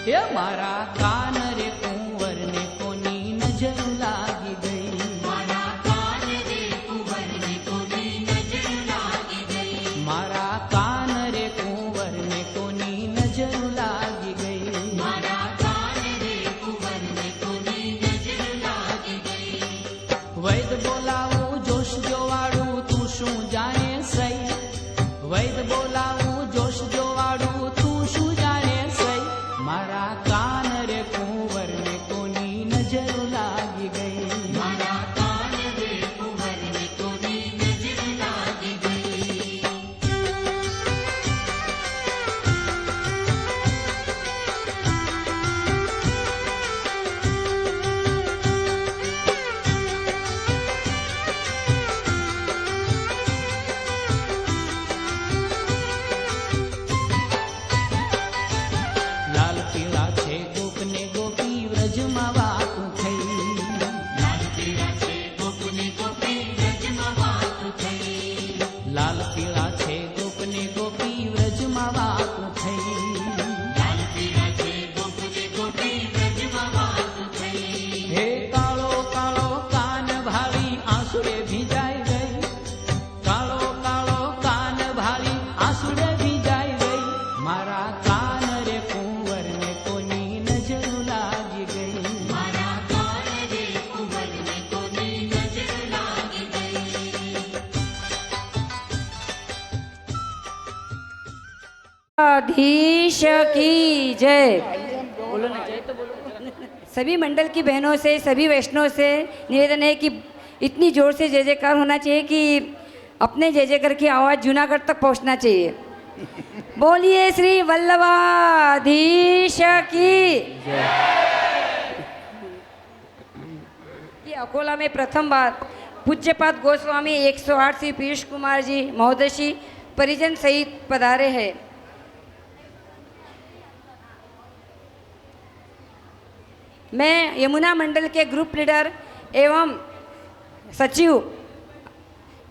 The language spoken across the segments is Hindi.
એ મારા કાન રે કુંવર ને કોની નજર લાગી ગઈ, મારા કાન રે કુંવર ને કોની નજર લાગી ગઈ, મારા કાન રે કુંવર ને કોની નજર લાગી ગઈ, મારા કાન રે કુંવર ને કોની નજર લાગી ગઈ. વૈદ બોલાવું જોશ જોવાડું તું શું જાણે સઈ, વૈદ બોલાવું જોશ જોવાડું તું શું જાણે સઈ, મારા કાન રે કુંવર ને કોની નજર લાગી ગઈ, મારા કાન રે કુંવર ને કોની નજર લાગી ગઈ. લાલ પીળા છે ગોપ ને ગોપી વ્રજમાં વાતું થઈ, લાલ પીળા છે ગોપ ને ગોપી વ્રજમાં વાતું થઈ, લાલ પીળા છે ગોપ ને ગોપી વ્રજમાં વાતું થઈ, લાલ પીળા છે ગોપ ને ગોપી વ્રજમાં વાતું થઈ. હે કાળો કાળો કાન ભાળી આંસુડે ભીજાઈ ગઈ, કાળો કાળો કાન ભાળી આંસુડે ભીજાઈ ગઈ, મારા કાન રે કુંવર ને કોની નજર લાગી ગઈ, મારા કાન રે કુંવર ને કોની નજર લાગી ગઈ. धीश की जय। बोलो ना जय तो बोलो। सभी मंडल की बहनों से, सभी वैष्णव से निवेदन है कि इतनी जोर से जय जयकार होना चाहिए कि अपने जय जयकार की आवाज़ जूनागढ़ तक पहुंचना चाहिए। बोलिए श्री वल्लभाधीश की कि अकोला में प्रथम बार पूज्यपाद गोस्वामी 108 श्री पीयूष कुमार जी महोदय श्री परिजन सहित पधारे हैं। मैं यमुना मंडल के ग्रुप लीडर एवं सचिव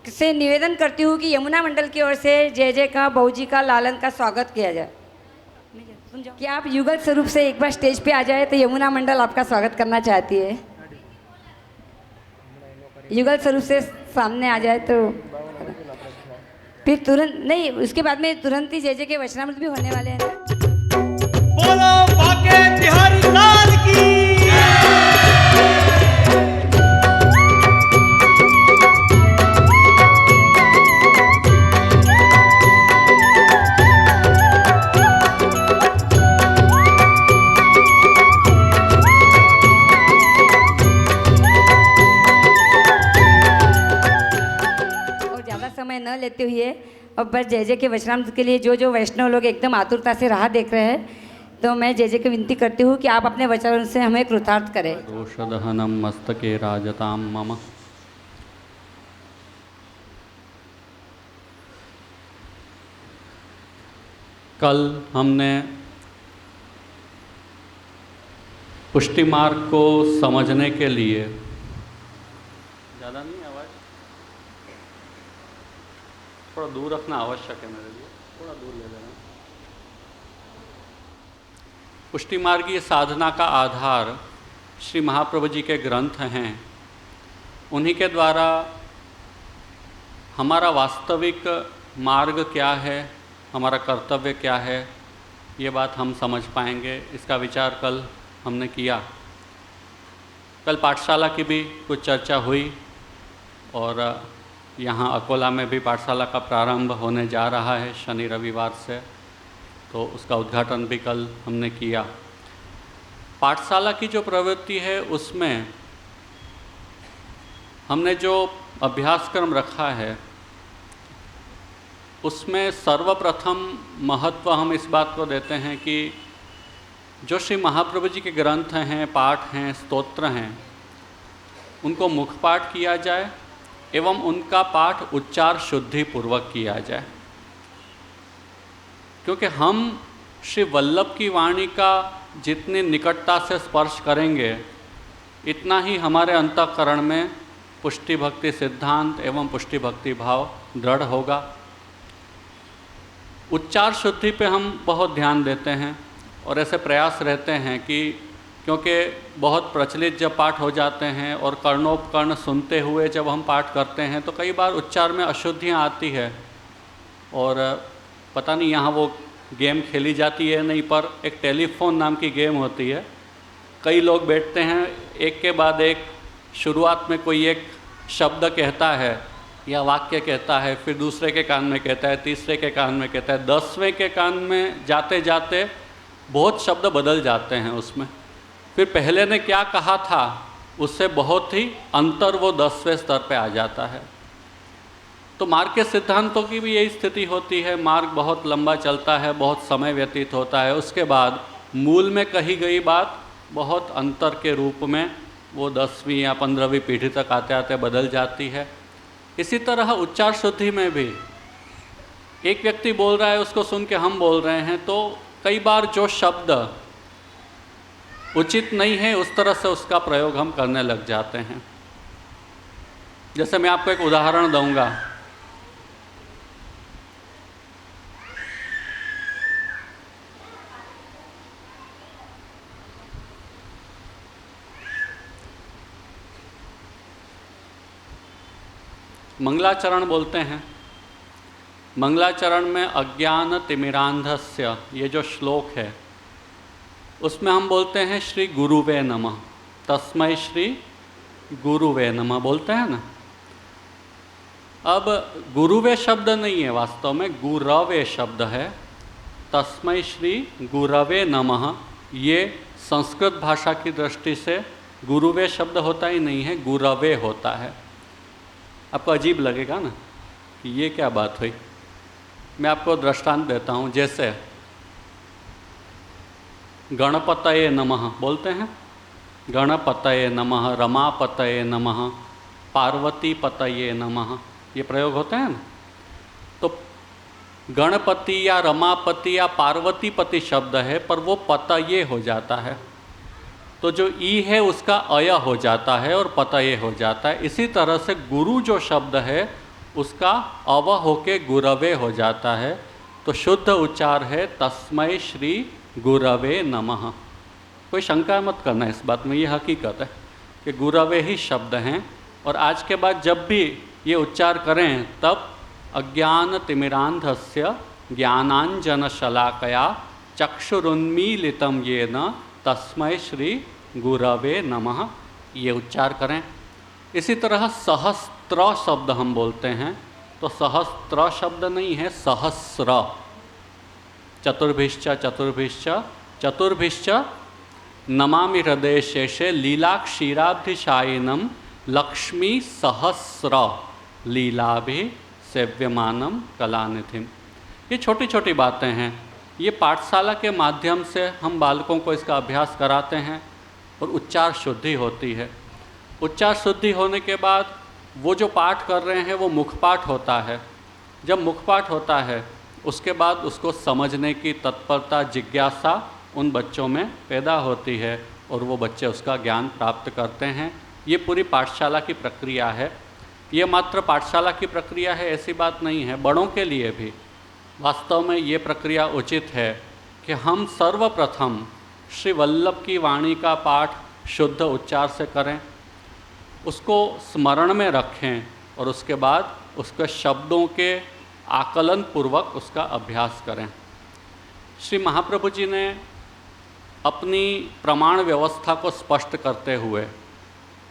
से निवेदन करती हूँ कि यमुना मंडल की ओर से जय जय का बहुजी का लालन का स्वागत किया जाए। कि आप युगल स्वरूप से एक बार स्टेज पे आ जाए तो यमुना मंडल आपका स्वागत करना चाहती है। युगल स्वरूप से सामने आ जाए तो फिर तुरंत नहीं, उसके बाद में तुरंत ही जय जय के वचनामृत भी होने वाले हैं ना। बोलो बाके बिहारी लाल की और ज़्यादा समय न लेते हुए और बस जय जय के वचनामृत के लिए जो जो वैष्णव लोग एकदम आतुरता से राह देख रहे हैं, तो मैं जय जय को विनती करती हूँ कि आप अपने वचन से हमें कृतार्थ करें। दोषदहनं मस्तके राजतां मम कल हमने पुष्टि मार्ग को समझने के लिए ज़्यादा नहीं आवाज़ थोड़ा दूर रखना आवश्यक है मेरे लिए, थोड़ा दूर ले लेना। पुष्टि मार्गीय साधना का आधार श्री महाप्रभु जी के ग्रंथ हैं। उन्हीं के द्वारा हमारा वास्तविक मार्ग क्या है, हमारा कर्तव्य क्या है, ये बात हम समझ पाएंगे। इसका विचार कल हमने किया। कल पाठशाला की भी कुछ चर्चा हुई और यहाँ अकोला में भी पाठशाला का प्रारंभ होने जा रहा है शनि रविवार से, तो उसका उद्घाटन भी कल हमने किया। पाठशाला की जो प्रवृत्ति है उसमें हमने जो अभ्यासक्रम रखा है उसमें सर्वप्रथम महत्व हम इस बात को देते हैं कि जो श्री महाप्रभु जी के ग्रंथ हैं, पाठ हैं, स्तोत्र हैं, उनको मुख पाठ किया जाए एवं उनका पाठ उच्चार शुद्धि पूर्वक किया जाए। क्योंकि हम श्री वल्लभ की वाणी का जितनी निकटता से स्पर्श करेंगे इतना ही हमारे अंतःकरण में पुष्टि भक्ति सिद्धांत एवं पुष्टि भक्ति भाव दृढ़ होगा। उच्चार शुद्धि पे हम बहुत ध्यान देते हैं। और ऐसे प्रयास रहते हैं कि क्योंकि बहुत प्रचलित जब पाठ हो जाते हैं और कर्णोपकर्ण सुनते हुए जब हम पाठ करते हैं तो कई बार उच्चार में अशुद्धियाँ आती है और पता नहीं यहाँ वो गेम खेली जाती है नहीं, पर एक टेलीफोन नाम की गेम होती है। कई लोग बैठते हैं, एक के बाद एक शुरुआत में कोई एक शब्द कहता है या वाक्य कहता है, फिर दूसरे के कान में कहता है, तीसरे के कान में कहता है, 10वें के कान में जाते जाते बहुत शब्द बदल जाते हैं उसमें। फिर पहले ने क्या कहा था उससे बहुत ही अंतर वो 10वें स्तर पे आ जाता है। तो मार्ग के सिद्धांतों की भी यही स्थिति होती है। मार्ग बहुत लंबा चलता है, बहुत समय व्यतीत होता है, उसके बाद मूल में कही गई बात बहुत अंतर के रूप में वो 10वीं या 15वीं पीढ़ी तक आते आते बदल जाती है। इसी तरह उच्चार शुद्धि में भी एक व्यक्ति बोल रहा है, उसको सुन के हम बोल रहे हैं, तो कई बार जो शब्द उचित नहीं है उस तरह से उसका प्रयोग हम करने लग जाते हैं। जैसे मैं आपको एक उदाहरण दूंगा। मंगलाचरण बोलते हैं। मंगलाचरण में अज्ञान तिमिरांधस्य ये जो श्लोक है उसमें हम बोलते हैं श्री गुरुवे नमः, तस्मै श्री गुरुवे नमः बोलते हैं ना। अब गुरुवे शब्द नहीं है, वास्तव में गुरवे शब्द है। तस्मै श्री गुरवे नमः ये संस्कृत भाषा की दृष्टि से गुरुवे शब्द होता ही नहीं है, गुरवे होता है। आपको अजीब लगेगा ना कि ये क्या बात हुई। मैं आपको दृष्टांत देता हूँ। जैसे गणपतये नमः बोलते हैं, गणपतये नमः, रमापतये नमः, पार्वती पतये नमः, ये प्रयोग होते हैं ना। तो गणपति या रमापति या पार्वतीपति शब्द है, पर वो पतये हो जाता है, तो जो ई है उसका अय हो जाता है और पतये हो जाता है। इसी तरह से गुरु जो शब्द है उसका अव होके गुरवे हो जाता है। तो शुद्ध उच्चार है तस्मै श्री गुरवे नमः। कोई शंका मत करना इस बात में, ये हकीकत है कि गुरवे ही शब्द हैं। और आज के बाद जब भी ये उच्चार करें तब अज्ञान तिमिरांधस्य ज्ञानांजन शलाकया चक्षुरुन्मीलितं येन तस्मै श्री गुरवे नमः ये उच्चार करें। इसी तरह सहस्त्र शब्द हम बोलते हैं, तो सहस्त्र शब्द नहीं है, सहस्र। चतुर्भिश्च चतुर्भिश्च चतुर्भिश्च नमामि हृदय शेषे लीला क्षीराब्धिशायिनम लक्ष्मी सहस्र लीलाभि सेव्यमानम कलानिधिम। ये छोटी छोटी बातें हैं। ये पाठशाला के माध्यम से हम बालकों को इसका अभ्यास कराते हैं और उच्चार शुद्धि होती है। उच्चार शुद्धि होने के बाद वो जो पाठ कर रहे हैं वो मुखपाठ होता है। जब मुखपाठ होता है उसके बाद उसको समझने की तत्परता, जिज्ञासा उन बच्चों में पैदा होती है और वो बच्चे उसका ज्ञान प्राप्त करते हैं। ये पूरी पाठशाला की प्रक्रिया है। ये मात्र पाठशाला की प्रक्रिया है ऐसी बात नहीं है, बड़ों के लिए भी वास्तव में ये प्रक्रिया उचित है कि हम सर्वप्रथम श्री वल्लभ की वाणी का पाठ शुद्ध उच्चार से करें, उसको स्मरण में रखें और उसके बाद उसके शब्दों के आकलन पूर्वक उसका अभ्यास करें। श्री महाप्रभु जी ने अपनी प्रमाण व्यवस्था को स्पष्ट करते हुए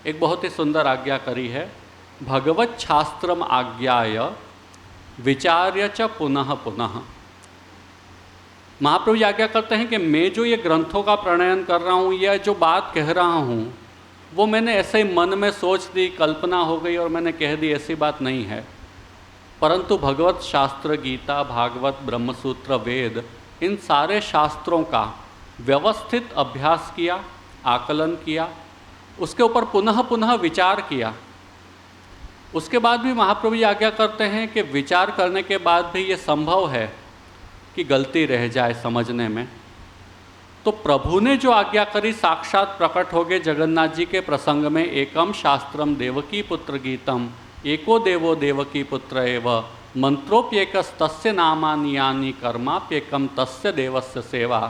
एक बहुत ही सुंदर आज्ञा करी है। भगवत शास्त्रम आज्ञाय विचार्य च पुनः पुनः। महाप्रभु जी आज्ञा करते हैं कि मैं जो ये ग्रंथों का प्रणयन कर रहा हूँ या जो बात कह रहा हूँ वो मैंने ऐसे ही मन में सोच दी, कल्पना हो गई और मैंने कह दी, ऐसी बात नहीं है। परंतु भगवत शास्त्र, गीता, भागवत, ब्रह्मसूत्र, वेद, इन सारे शास्त्रों का व्यवस्थित अभ्यास किया, आकलन किया, उसके ऊपर पुनः पुनः विचार किया। उसके बाद भी महाप्रभु जी आज्ञा करते हैं कि विचार करने के बाद भी ये संभव है कि गलती रह जाए समझने में, तो प्रभु ने जो आज्ञा करी साक्षात प्रकट हो गए जगन्नाथ जी के प्रसंग में। एकम शास्त्रम देवकी पुत्र गीतम एको देवो देवकी पुत्र एव मंत्रोप्येकस्तस्य नामानि यानि कर्माप्येकम तस्य देवस्य सेवा।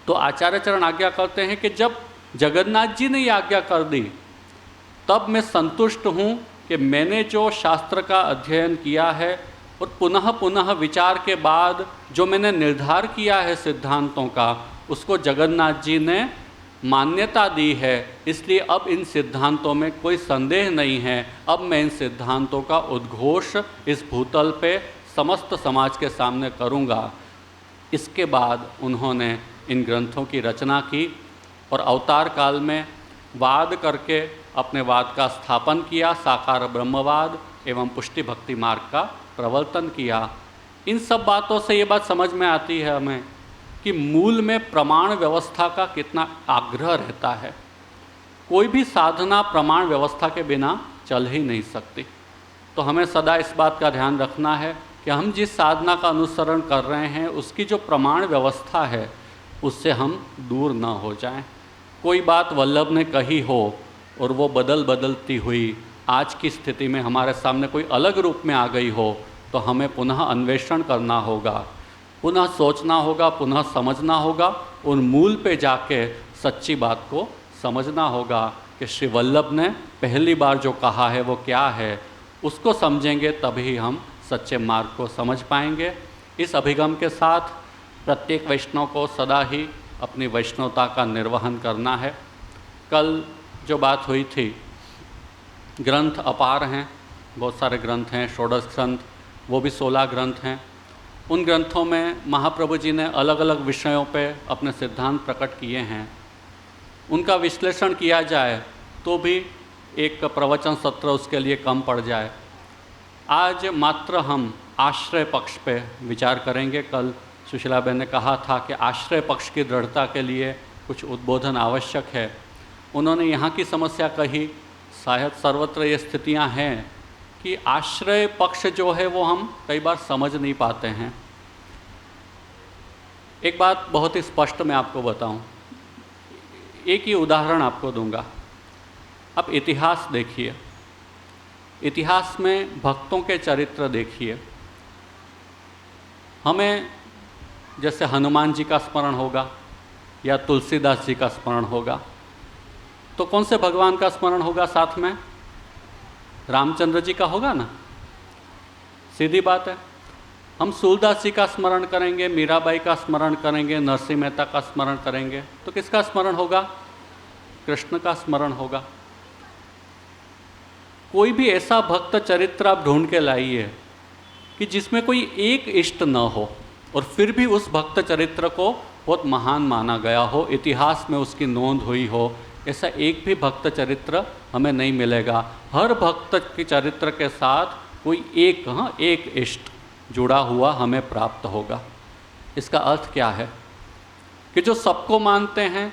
तो आचार्य चरण आज्ञा करते हैं कि जब जगन्नाथ जी ने ये आज्ञा कर दी तब मैं संतुष्ट हूँ कि मैंने जो शास्त्र का अध्ययन किया है और पुनः पुनः विचार के बाद जो मैंने निर्धार किया है सिद्धांतों का, उसको जगन्नाथ जी ने मान्यता दी है। इसलिए अब इन सिद्धांतों में कोई संदेह नहीं है। अब मैं इन सिद्धांतों का उद्घोष इस भूतल पे समस्त समाज के सामने करूँगा। इसके बाद उन्होंने इन ग्रंथों की रचना की और अवतार काल में वाद करके अपने वाद का स्थापन किया, साकार ब्रह्मवाद एवं पुष्टि भक्ति मार्ग का प्रवर्तन किया। इन सब बातों से ये बात समझ में आती है हमें कि मूल में प्रमाण व्यवस्था का कितना आग्रह रहता है। कोई भी साधना प्रमाण व्यवस्था के बिना चल ही नहीं सकती। तो हमें सदा इस बात का ध्यान रखना है कि हम जिस साधना का अनुसरण कर रहे हैं उसकी जो प्रमाण व्यवस्था है उससे हम दूर न हो जाएं। कोई बात वल्लभ ने कही हो और वो बदलती हुई आज की स्थिति में हमारे सामने कोई अलग रूप में आ गई हो तो हमें पुनः अन्वेषण करना होगा, पुनः सोचना होगा, पुनः समझना होगा, उन मूल पे जाके सच्ची बात को समझना होगा कि श्री वल्लभ ने पहली बार जो कहा है वो क्या है। उसको समझेंगे तभी हम सच्चे मार्ग को समझ पाएंगे। इस अभिगम के साथ प्रत्येक वैष्णव को सदा ही अपनी वैष्णवता का निर्वहन करना है। कल जो बात हुई थी, ग्रंथ अपार हैं, बहुत सारे ग्रंथ हैं, षोडश ग्रंथ, वो भी 16 ग्रंथ हैं। उन ग्रंथों में महाप्रभु जी ने अलग अलग विषयों पे अपने सिद्धांत प्रकट किए हैं। उनका विश्लेषण किया जाए तो भी एक प्रवचन सत्र उसके लिए कम पड़ जाए। आज मात्र हम आश्रय पक्ष पे विचार करेंगे। कल सुशीला बहन ने कहा था कि आश्रय पक्ष की दृढ़ता के लिए कुछ उद्बोधन आवश्यक है। उन्होंने यहाँ की समस्या कही, शायद सर्वत्र ये स्थितियाँ हैं कि आश्रय पक्ष जो है वो हम कई बार समझ नहीं पाते हैं। एक बात बहुत ही स्पष्ट मैं आपको बताऊं, एक ही उदाहरण आपको दूंगा। आप इतिहास देखिए, इतिहास में भक्तों के चरित्र देखिए। हमें जैसे हनुमान जी का स्मरण होगा या तुलसीदास जी का स्मरण होगा, तो कौन से भगवान का स्मरण होगा साथ में? रामचंद्र जी का होगा ना, सीधी बात है। हम सूरदास जी का स्मरण करेंगे, मीराबाई का स्मरण करेंगे, नरसिंह मेहता का स्मरण करेंगे, तो किसका स्मरण होगा? कृष्ण का स्मरण होगा। कोई भी ऐसा भक्त चरित्र आप ढूंढ के लाइए कि जिसमें कोई एक इष्ट न हो और फिर भी उस भक्त चरित्र को बहुत महान माना गया हो, इतिहास में उसकी नोंद हुई हो। ऐसा एक भी भक्त चरित्र हमें नहीं मिलेगा। हर भक्त के चरित्र के साथ कोई एक इष्ट जुड़ा हुआ हमें प्राप्त होगा। इसका अर्थ क्या है कि जो सबको मानते हैं,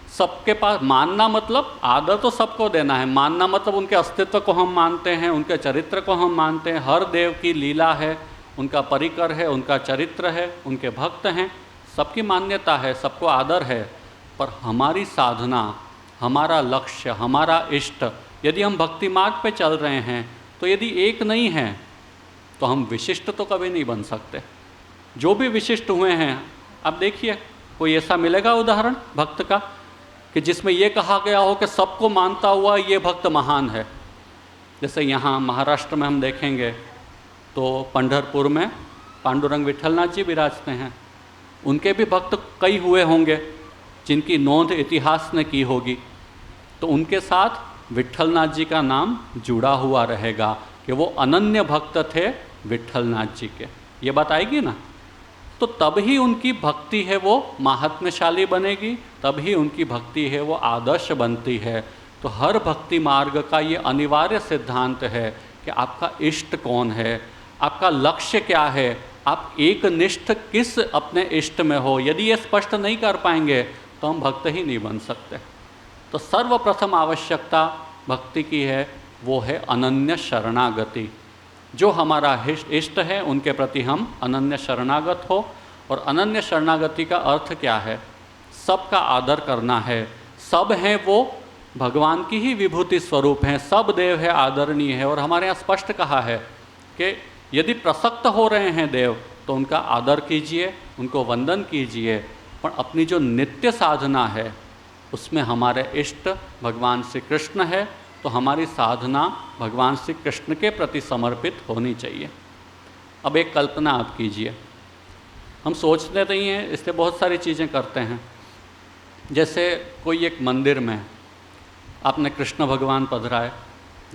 सबके पास मानना मतलब आदर तो सबको देना है, मानना मतलब उनके अस्तित्व को हम मानते हैं, उनके चरित्र को हम मानते हैं। हर देव की लीला है, उनका परिकर है, उनका चरित्र है, उनके भक्त हैं, सबकी मान्यता है, सबको आदर है। पर हमारी साधना, हमारा लक्ष्य, हमारा इष्ट, यदि हम भक्ति मार्ग पे चल रहे हैं तो यदि एक नहीं है तो हम विशिष्ट तो कभी नहीं बन सकते। जो भी विशिष्ट हुए हैं, अब देखिए कोई ऐसा मिलेगा उदाहरण भक्त का कि जिसमें ये कहा गया हो कि सबको मानता हुआ ये भक्त महान है। जैसे यहाँ महाराष्ट्र में हम देखेंगे तो पंढरपुर में पांडुरंग विठलनाथ जी विराजते हैं। उनके भी भक्त कई हुए होंगे जिनकी नोंद इतिहास ने की होगी, तो उनके साथ विठलनाथ जी का नाम जुड़ा हुआ रहेगा कि वो अनन्य भक्त थे विठलनाथ जी के। ये बात आएगी ना, तो तब ही उनकी भक्ति है वो महात्म्यशाली बनेगी, तब ही उनकी भक्ति है वो आदर्श बनती है। तो हर भक्ति मार्ग का ये अनिवार्य सिद्धांत है कि आपका इष्ट कौन है, आपका लक्ष्य क्या है, आप एक निष्ठ किस अपने इष्ट में हो। यदि ये स्पष्ट नहीं कर पाएंगे तो हम भक्त ही नहीं बन सकते। तो सर्वप्रथम आवश्यकता भक्ति की है वो है अनन्य शरणागति। जो हमारा इष्ट है उनके प्रति हम अनन्य शरणागत हो। और अनन्य शरणागति का अर्थ क्या है? सबका आदर करना है। सब हैं वो भगवान की ही विभूति स्वरूप हैं, सब देव है आदरणीय है। और हमारे यहाँ स्पष्ट कहा है कि यदि प्रसक्त हो रहे हैं देव तो उनका आदर कीजिए, उनको वंदन कीजिए। पर अपनी जो नित्य साधना है उसमें हमारे इष्ट भगवान श्री कृष्ण है, तो हमारी साधना भगवान श्री कृष्ण के प्रति समर्पित होनी चाहिए। अब एक कल्पना आप कीजिए, हम सोचते नहीं हैं इसलिए बहुत सारी चीज़ें करते हैं। जैसे कोई एक मंदिर में आपने कृष्ण भगवान पधराए,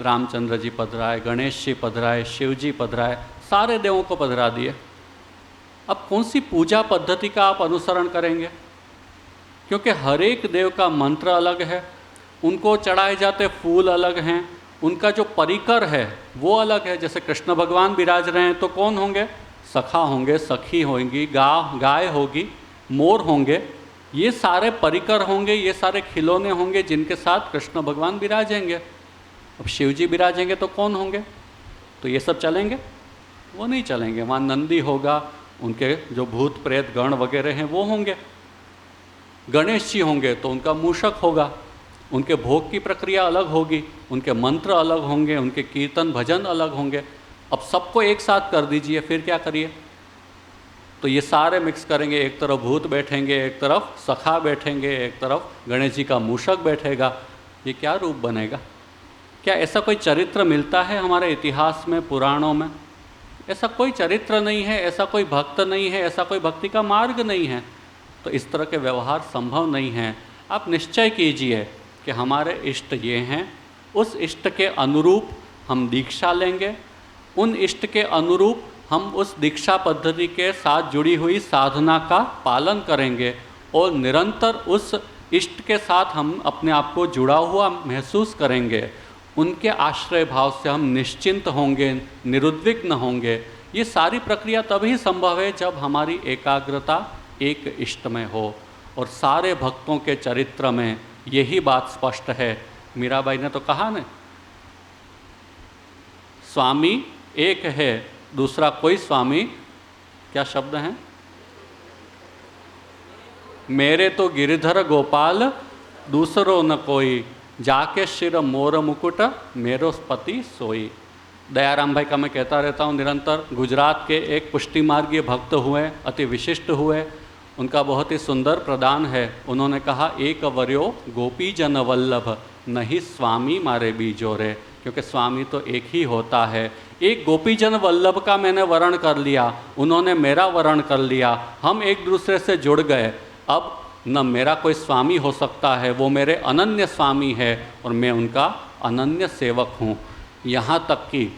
रामचंद्र जी पधराए, गणेश जी पधराए, शिव जी पधराए, सारे देवों को पधरा दिए। अब कौन सी पूजा पद्धति का आप अनुसरण करेंगे? क्योंकि हर एक देव का मंत्र अलग है, उनको चढ़ाए जाते फूल अलग हैं, उनका जो परिकर है वो अलग है। जैसे कृष्ण भगवान विराज रहे हैं तो कौन होंगे? सखा होंगे, सखी होंगी, गाय होगी, मोर होंगे, ये सारे परिकर होंगे, ये सारे खिलौने होंगे जिनके साथ कृष्ण भगवान विराजेंगे। अब शिव जी विराजेंगे तो कौन होंगे? तो ये सब चलेंगे? वो नहीं चलेंगे। वहाँ नंदी होगा, उनके जो भूत प्रेत गण वगैरह हैं वो होंगे। गणेश जी होंगे तो उनका मूषक होगा, उनके भोग की प्रक्रिया अलग होगी, उनके मंत्र अलग होंगे, उनके कीर्तन भजन अलग होंगे। अब सबको एक साथ कर दीजिए, फिर क्या करिए? तो ये सारे मिक्स करेंगे, एक तरफ भूत बैठेंगे, एक तरफ सखा बैठेंगे, एक तरफ गणेश जी का मूषक बैठेगा, ये क्या रूप बनेगा? क्या ऐसा कोई चरित्र मिलता है हमारे इतिहास में, पुराणों में? ऐसा कोई चरित्र नहीं है, ऐसा कोई भक्त नहीं है, ऐसा कोई भक्ति का मार्ग नहीं है। तो इस तरह के व्यवहार संभव नहीं है। आप निश्चय कीजिए कि हमारे इष्ट ये हैं, उस इष्ट के अनुरूप हम दीक्षा लेंगे, उन इष्ट के अनुरूप हम उस दीक्षा पद्धति के साथ जुड़ी हुई साधना का पालन करेंगे और निरंतर उस इष्ट के साथ हम अपने आप को जुड़ा हुआ महसूस करेंगे। उनके आश्रय भाव से हम निश्चिंत होंगे, निरुद्विग्न होंगे। ये सारी प्रक्रिया तभी संभव है जब हमारी एकाग्रता एक इष्ट में हो। और सारे भक्तों के चरित्र में यही बात स्पष्ट है। मीराबाई ने तो कहा ना, स्वामी एक है, दूसरा कोई स्वामी, क्या शब्द हैं? मेरे तो गिरधर गोपाल, दूसरो न कोई, जाके शिर मोर मुकुट, मेरो पति सोई। दयाराम भाई का मैं कहता रहता हूँ निरंतर। गुजरात के एक पुष्टि मार्गीय भक्त हुए, अति विशिष्ट हुए, उनका बहुत ही सुंदर प्रदान है। उन्होंने कहा, एक वर्यो गोपी जन वल्लभ, नहीं स्वामी मारे बीजोरे। क्योंकि स्वामी तो एक ही होता है। एक गोपी जन वल्लभ का मैंने वर्ण कर लिया, उन्होंने मेरा वर्ण कर लिया, हम एक दूसरे से जुड़ गए। अब न मेरा कोई स्वामी हो सकता है, वो मेरे अनन्य स्वामी है और मैं उनका अनन्य सेवक हूँ। यहाँ तक कि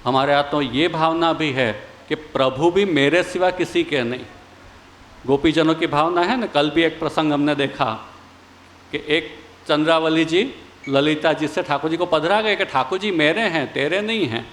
हमारे यहाँ तो ये भावना भी है कि प्रभु भी मेरे सिवा किसी के नहीं। गोपीजनों की भावना है ना। कल भी एक प्रसंग हमने देखा कि एक चंद्रावली जी ललिता जी से ठाकुर जी को पधरा गए कि ठाकुर जी मेरे हैं, तेरे नहीं हैं।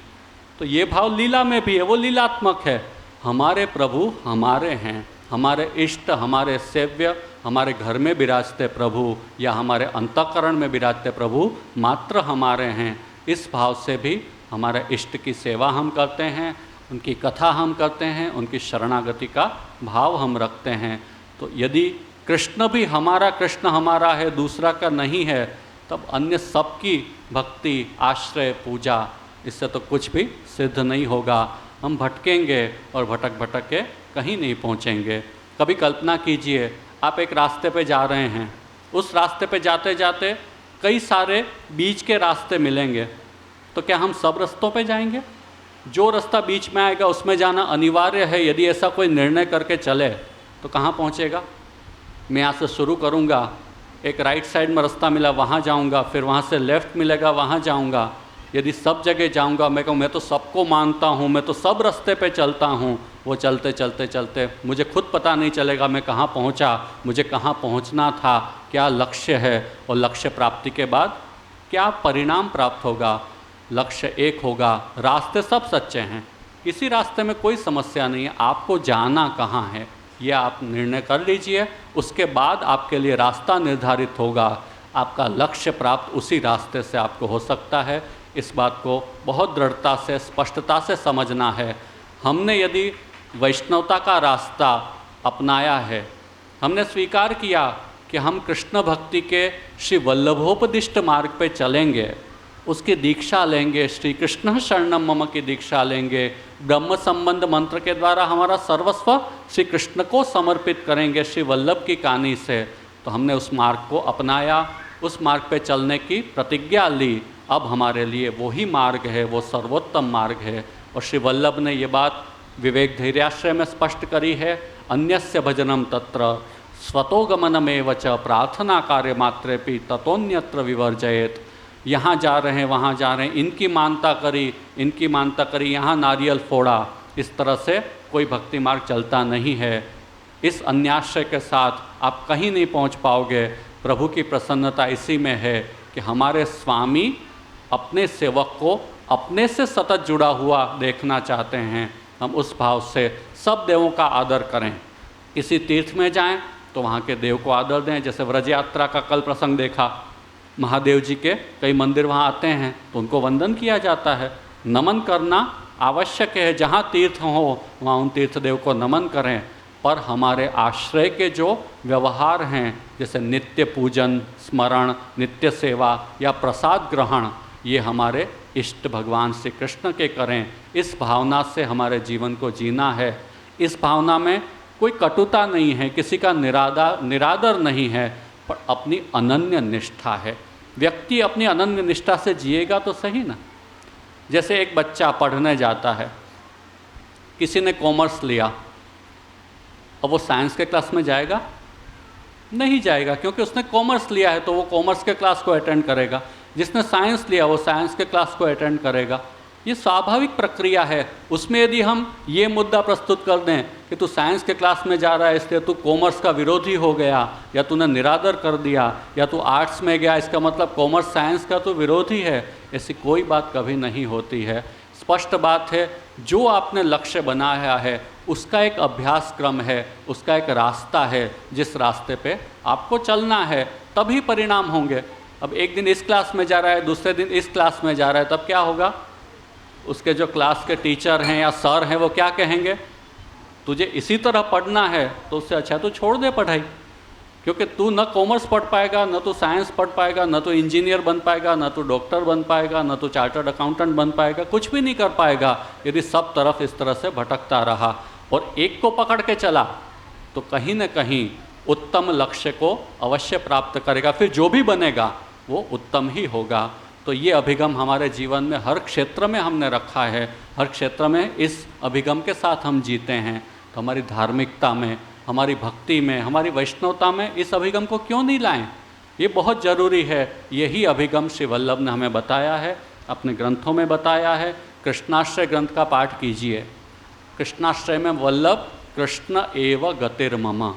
तो ये भाव लीला में भी है, वो लीलात्मक है। हमारे प्रभु हमारे हैं, हमारे इष्ट, हमारे सेव्य, हमारे घर में विराजते प्रभु या हमारे अंतःकरण में विराजते प्रभु मात्र हमारे हैं। इस भाव से भी हमारे इष्ट की सेवा हम करते हैं, उनकी कथा हम करते हैं, उनकी शरणागति का भाव हम रखते हैं। तो यदि कृष्ण भी हमारा, कृष्ण हमारा है, दूसरा का नहीं है, तब अन्य सबकी भक्ति, आश्रय, पूजा, इससे तो कुछ भी सिद्ध नहीं होगा। हम भटकेंगे और भटक भटक के कहीं नहीं पहुँचेंगे। कभी कल्पना कीजिए, आप एक रास्ते पे जा रहे हैं, उस रास्ते पे जाते जाते कई सारे बीच के रास्ते मिलेंगे, तो क्या हम सब रास्तों पे जाएंगे? जो रास्ता बीच में आएगा उसमें जाना अनिवार्य है। यदि ऐसा कोई निर्णय करके चले तो कहाँ पहुँचेगा? मैं यहाँ से शुरू करूँगा, एक राइट साइड में रास्ता मिला वहाँ जाऊँगा, फिर वहाँ से लेफ़्ट मिलेगा वहाँ जाऊँगा। यदि सब जगह जाऊँगा, मैं कहूँ मैं तो सबको मानता हूँ, मैं तो सब रास्ते पे चलता हूँ, वो चलते चलते चलते मुझे खुद पता नहीं चलेगा मैं कहाँ पहुँचा, मुझे कहाँ पहुँचना था, क्या लक्ष्य है, और लक्ष्य प्राप्ति के बाद क्या परिणाम प्राप्त होगा। लक्ष्य एक होगा, रास्ते सब सच्चे हैं, किसी रास्ते में कोई समस्या नहीं है। आपको जाना कहाँ है ये आप निर्णय कर लीजिए, उसके बाद आपके लिए रास्ता निर्धारित होगा। आपका लक्ष्य प्राप्त उसी रास्ते से आपको हो सकता है। इस बात को बहुत दृढ़ता से, स्पष्टता से समझना है। हमने यदि वैष्णवता का रास्ता अपनाया है, हमने स्वीकार किया कि हम कृष्ण भक्ति के श्री वल्लभोपदिष्ट मार्ग पे चलेंगे, उसकी दीक्षा लेंगे, श्री कृष्ण शरणम मम की दीक्षा लेंगे, ब्रह्म संबंध मंत्र के द्वारा हमारा सर्वस्व श्री कृष्ण को समर्पित करेंगे श्री वल्लभ की कहानी से, तो हमने उस मार्ग को अपनाया, उस मार्ग पे चलने की प्रतिज्ञा ली। अब हमारे लिए वही मार्ग है, वो सर्वोत्तम मार्ग है। और श्री वल्लभ ने ये बात विवेक धैर्याश्रय में स्पष्ट करी है, अन्यस्य भजनम तत्र स्वतोगमनमेव च प्रार्थना कार्य मात्रेपि ततोन्यत्र विवर्जयेत। यहाँ जा रहे हैं, वहाँ जा रहे हैं, इनकी मानता करी, यहाँ नारियल फोड़ा, इस तरह से कोई भक्ति मार्ग चलता नहीं है। इस अन्याश्रय के साथ आप कहीं नहीं पहुँच पाओगे। प्रभु की प्रसन्नता इसी में है कि हमारे स्वामी अपने सेवक को अपने से सतत जुड़ा हुआ देखना चाहते हैं। हम उस भाव से सब देवों का आदर करें। किसी तीर्थ में जाएं तो वहाँ के देव को आदर दें। जैसे व्रज यात्रा का कल प्रसंग देखा, महादेव जी के कई मंदिर वहाँ आते हैं तो उनको वंदन किया जाता है। नमन करना आवश्यक है, जहाँ तीर्थ हो वहाँ उन तीर्थ देव को नमन करें। पर हमारे आश्रय के जो व्यवहार हैं, जैसे नित्य पूजन, स्मरण, नित्य सेवा या प्रसाद ग्रहण, ये हमारे इष्ट भगवान श्री कृष्ण के करें। इस भावना से हमारे जीवन को जीना है। इस भावना में कोई कटुता नहीं है, किसी का निरादर नहीं है, पर अपनी अनन्य निष्ठा है। व्यक्ति अपनी अनन्य निष्ठा से जिएगा तो सही ना। जैसे एक बच्चा पढ़ने जाता है, किसी ने कॉमर्स लिया, अब वो साइंस के क्लास में जाएगा? नहीं जाएगा, क्योंकि उसने कॉमर्स लिया है तो वो कॉमर्स के क्लास को अटेंड करेगा। जिसने साइंस लिया वो साइंस के क्लास को अटेंड करेगा। ये स्वाभाविक प्रक्रिया है। उसमें यदि हम ये मुद्दा प्रस्तुत कर दें कि तू साइंस के क्लास में जा रहा है इसलिए तू कॉमर्स का विरोधी हो गया, या तूने निरादर कर दिया, या तू आर्ट्स में गया इसका मतलब कॉमर्स साइंस का तो विरोधी है, ऐसी कोई बात कभी नहीं होती है। स्पष्ट बात है, जो आपने लक्ष्य बनाया है उसका एक अभ्यास क्रम है, उसका एक रास्ता है, जिस रास्ते पे आपको चलना है, तभी परिणाम होंगे। अब एक दिन इस क्लास में जा रहा है, दूसरे दिन इस क्लास में जा रहा है, तब क्या होगा? उसके जो क्लास के टीचर हैं या सर हैं वो क्या कहेंगे? तुझे इसी तरह पढ़ना है तो उससे अच्छा तो छोड़ दे पढ़ाई, क्योंकि तू न कॉमर्स पढ़ पाएगा, न तो साइंस पढ़ पाएगा, न तो इंजीनियर बन पाएगा, न तो डॉक्टर बन पाएगा, न तो चार्टर्ड अकाउंटेंट बन पाएगा, कुछ भी नहीं कर पाएगा यदि सब तरफ इस तरह से भटकता रहा। और एक को पकड़ के चला तो कहीं न कहीं उत्तम लक्ष्य को अवश्य प्राप्त करेगा, फिर जो भी बनेगा वो उत्तम ही होगा। तो ये अभिगम हमारे जीवन में हर क्षेत्र में हमने रखा है, हर क्षेत्र में इस अभिगम के साथ हम जीते हैं। तो हमारी धार्मिकता में, हमारी भक्ति में, हमारी वैष्णवता में इस अभिगम को क्यों नहीं लाएं? ये बहुत ज़रूरी है। यही अभिगम श्री वल्लभ ने हमें बताया है, अपने ग्रंथों में बताया है। कृष्णाश्रय ग्रंथ का पाठ कीजिए। कृष्णाश्रय में वल्लभ कृष्ण एव गतिर्मम,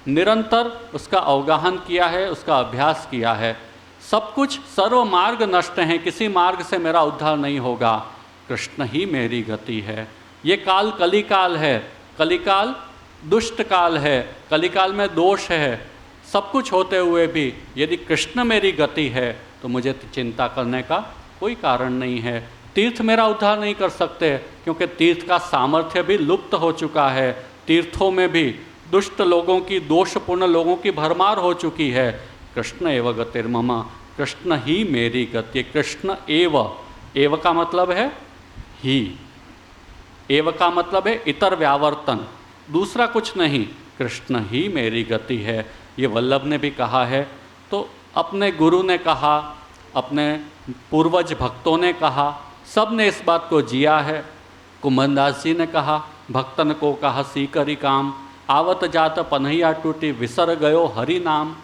निरंतर उसका अवगाहन किया है, उसका अभ्यास किया है। सब कुछ सर्व मार्ग नष्ट हैं, किसी मार्ग से मेरा उद्धार नहीं होगा, कृष्ण ही मेरी गति है। ये काल कलिकाल है, कलिकाल दुष्ट काल है, कलिकाल में दोष है। सब कुछ होते हुए भी यदि कृष्ण मेरी गति है तो मुझे चिंता करने का कोई कारण नहीं है। तीर्थ मेरा उद्धार नहीं कर सकते, क्योंकि तीर्थ का सामर्थ्य भी लुप्त हो चुका है। तीर्थों में भी दुष्ट लोगों की, दोषपूर्ण लोगों की भरमार हो चुकी है। कृष्ण एव गतिर्मम, कृष्ण ही मेरी गति। कृष्ण एव का मतलब है ही, एव का मतलब है इतर व्यावर्तन, दूसरा कुछ नहीं, कृष्ण ही मेरी गति है। ये वल्लभ ने भी कहा है, तो अपने गुरु ने कहा, अपने पूर्वज भक्तों ने कहा, सब ने इस बात को जिया है। कुमनदास जी ने कहा, भक्तन को कहा सीकरी काम, आवत जात पन्हैया टूटी विसर गयो हरि नाम।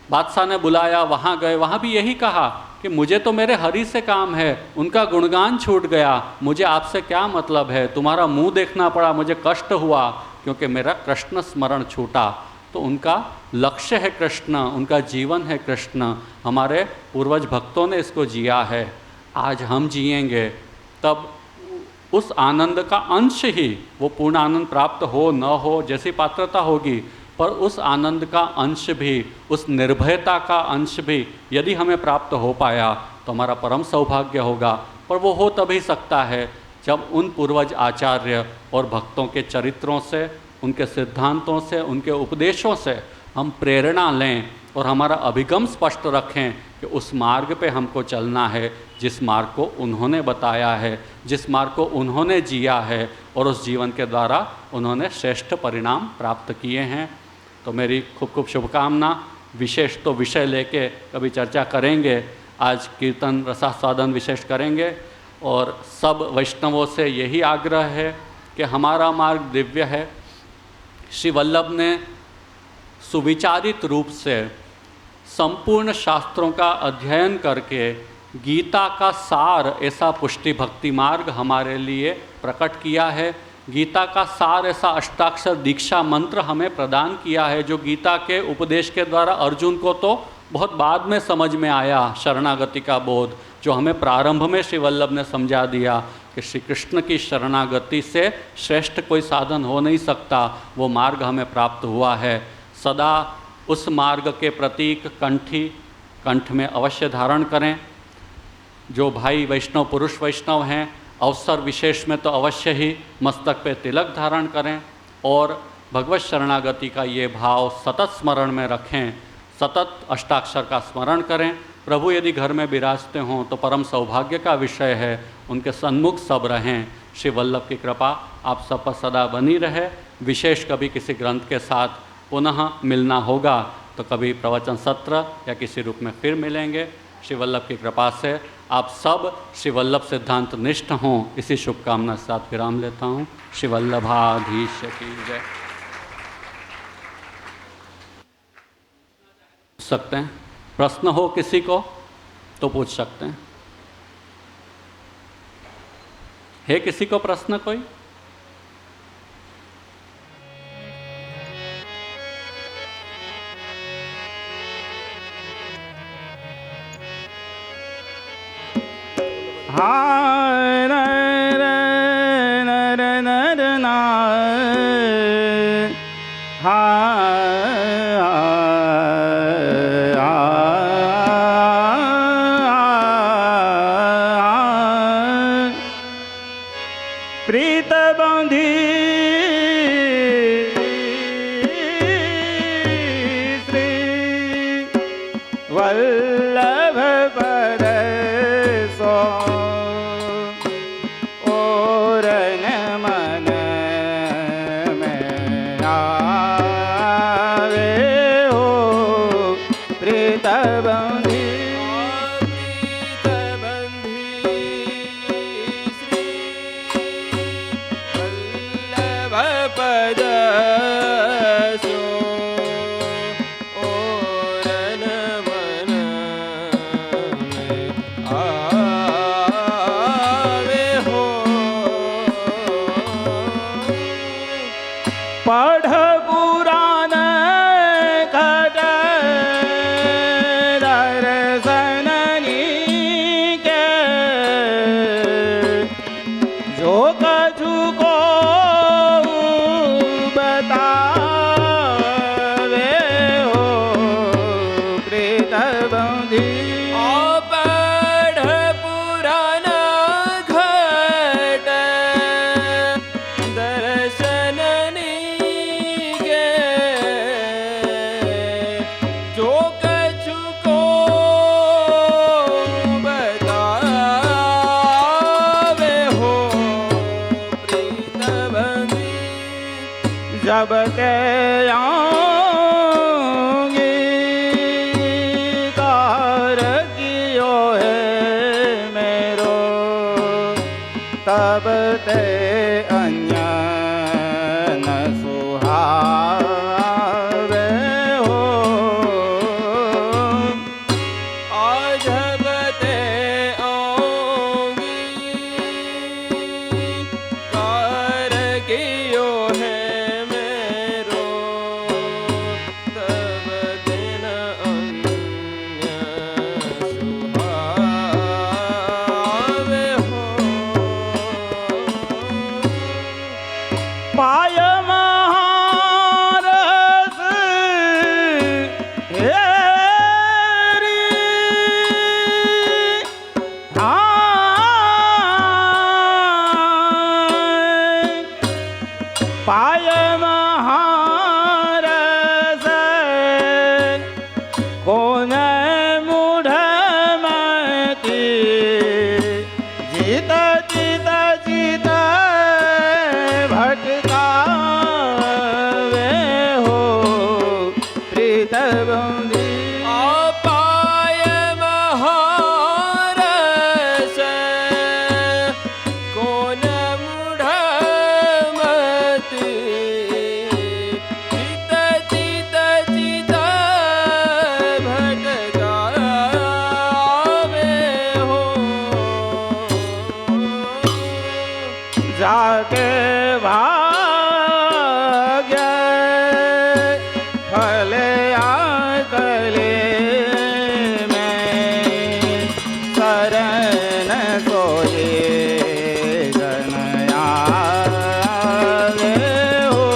बादशाह ने बुलाया, वहाँ गए, वहाँ भी यही कहा कि मुझे तो मेरे हरि से काम है, उनका गुणगान छूट गया, मुझे आपसे क्या मतलब है, तुम्हारा मुंह देखना पड़ा, मुझे कष्ट हुआ क्योंकि मेरा कृष्ण स्मरण छूटा। तो उनका लक्ष्य है कृष्ण, उनका जीवन है कृष्ण। हमारे पूर्वज भक्तों ने इसको जिया है, आज हम जिएंगे तब उस आनंद का अंश ही, वो पूर्ण आनंद प्राप्त हो न हो जैसी पात्रता होगी, पर उस आनंद का अंश भी, उस निर्भयता का अंश भी यदि हमें प्राप्त हो पाया तो हमारा परम सौभाग्य होगा। पर वो हो तभी सकता है जब उन पूर्वज आचार्य और भक्तों के चरित्रों से, उनके सिद्धांतों से, उनके उपदेशों से हम प्रेरणा लें और हमारा अभिगम स्पष्ट रखें कि उस मार्ग पे हमको चलना है जिस मार्ग को उन्होंने बताया है, जिस मार्ग को उन्होंने जिया है और उस जीवन के द्वारा उन्होंने श्रेष्ठ परिणाम प्राप्त किए हैं। तो मेरी खूब खूब शुभकामना। विशेष तो विषय लेके कभी चर्चा करेंगे, आज कीर्तन रसास्वादन विशेष करेंगे। और सब वैष्णवों से यही आग्रह है कि हमारा मार्ग दिव्य है। श्री वल्लभ ने सुविचारित रूप से संपूर्ण शास्त्रों का अध्ययन करके गीता का सार, ऐसा पुष्टि भक्ति मार्ग हमारे लिए प्रकट किया है। गीता का सार ऐसा अष्टाक्षर दीक्षा मंत्र हमें प्रदान किया है, जो गीता के उपदेश के द्वारा अर्जुन को तो बहुत बाद में समझ में आया, शरणागति का बोध, जो हमें प्रारंभ में श्री वल्लभ ने समझा दिया कि श्री कृष्ण की शरणागति से श्रेष्ठ कोई साधन हो नहीं सकता। वो मार्ग हमें प्राप्त हुआ है। सदा उस मार्ग के प्रतीक कंठ में अवश्य धारण करें। जो भाई वैष्णव, पुरुष वैष्णव हैं, अवसर विशेष में तो अवश्य ही मस्तक पे तिलक धारण करें और भगवत शरणागति का ये भाव सतत स्मरण में रखें, सतत अष्टाक्षर का स्मरण करें। प्रभु यदि घर में विराजते हों तो परम सौभाग्य का विषय है, उनके सन्मुख सब रहें। श्री वल्लभ की कृपा आप सब पर सदा बनी रहे। विशेष कभी किसी ग्रंथ के साथ पुनः मिलना होगा तो कभी प्रवचन सत्र या किसी रूप में फिर मिलेंगे। श्री वल्लभ की कृपा से आप सब श्री वल्लभ सिद्धांत निष्ठ हों, इसी शुभकामना के साथ विराम लेता हूँ। श्री वल्लभाधीश की जय। सकते हैं, प्रश्न हो किसी को तो पूछ सकते हैं। है किसी को प्रश्न कोई? प्रीत बंधी श्री वल्लभ पद सो और मन में आवे हो प्रीत बंधी पद सो और मन में आवे हो पढ़ पुराण घट दर्शननी के जो कछु को बतावे हो प्रीत बंधी। पढ़ पुराण घट दर्शननी के जो कछु को बतावे हो प्रीत बंधी। जब ते आऊंगी कार कियो है मेरो तब ते अन्य न सुहावे हो। आज ते आऊंगी कार कियो है कोण मूढमती जीत जीत जीत भटकावे हो प्रीतबंधी अपाय महारस कोण मूढमती चित चित चित भटकावे हो जाके भाग्य फले आकले में शरण सोए गणयावे हो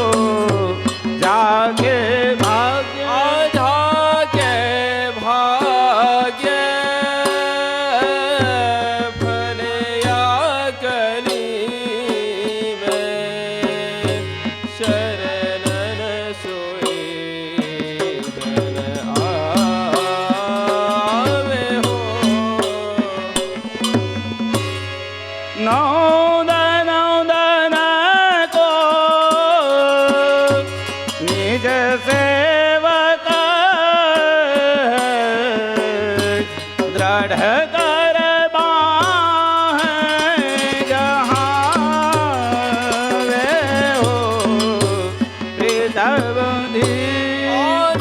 जाके भाग्य आधा के भाग्य फलया कली में शरणन सोए गण आवे हो नौदन नौदन को निज सेवक दृढ़ कर बाहें जहाँ वे हो प्रीतबंधी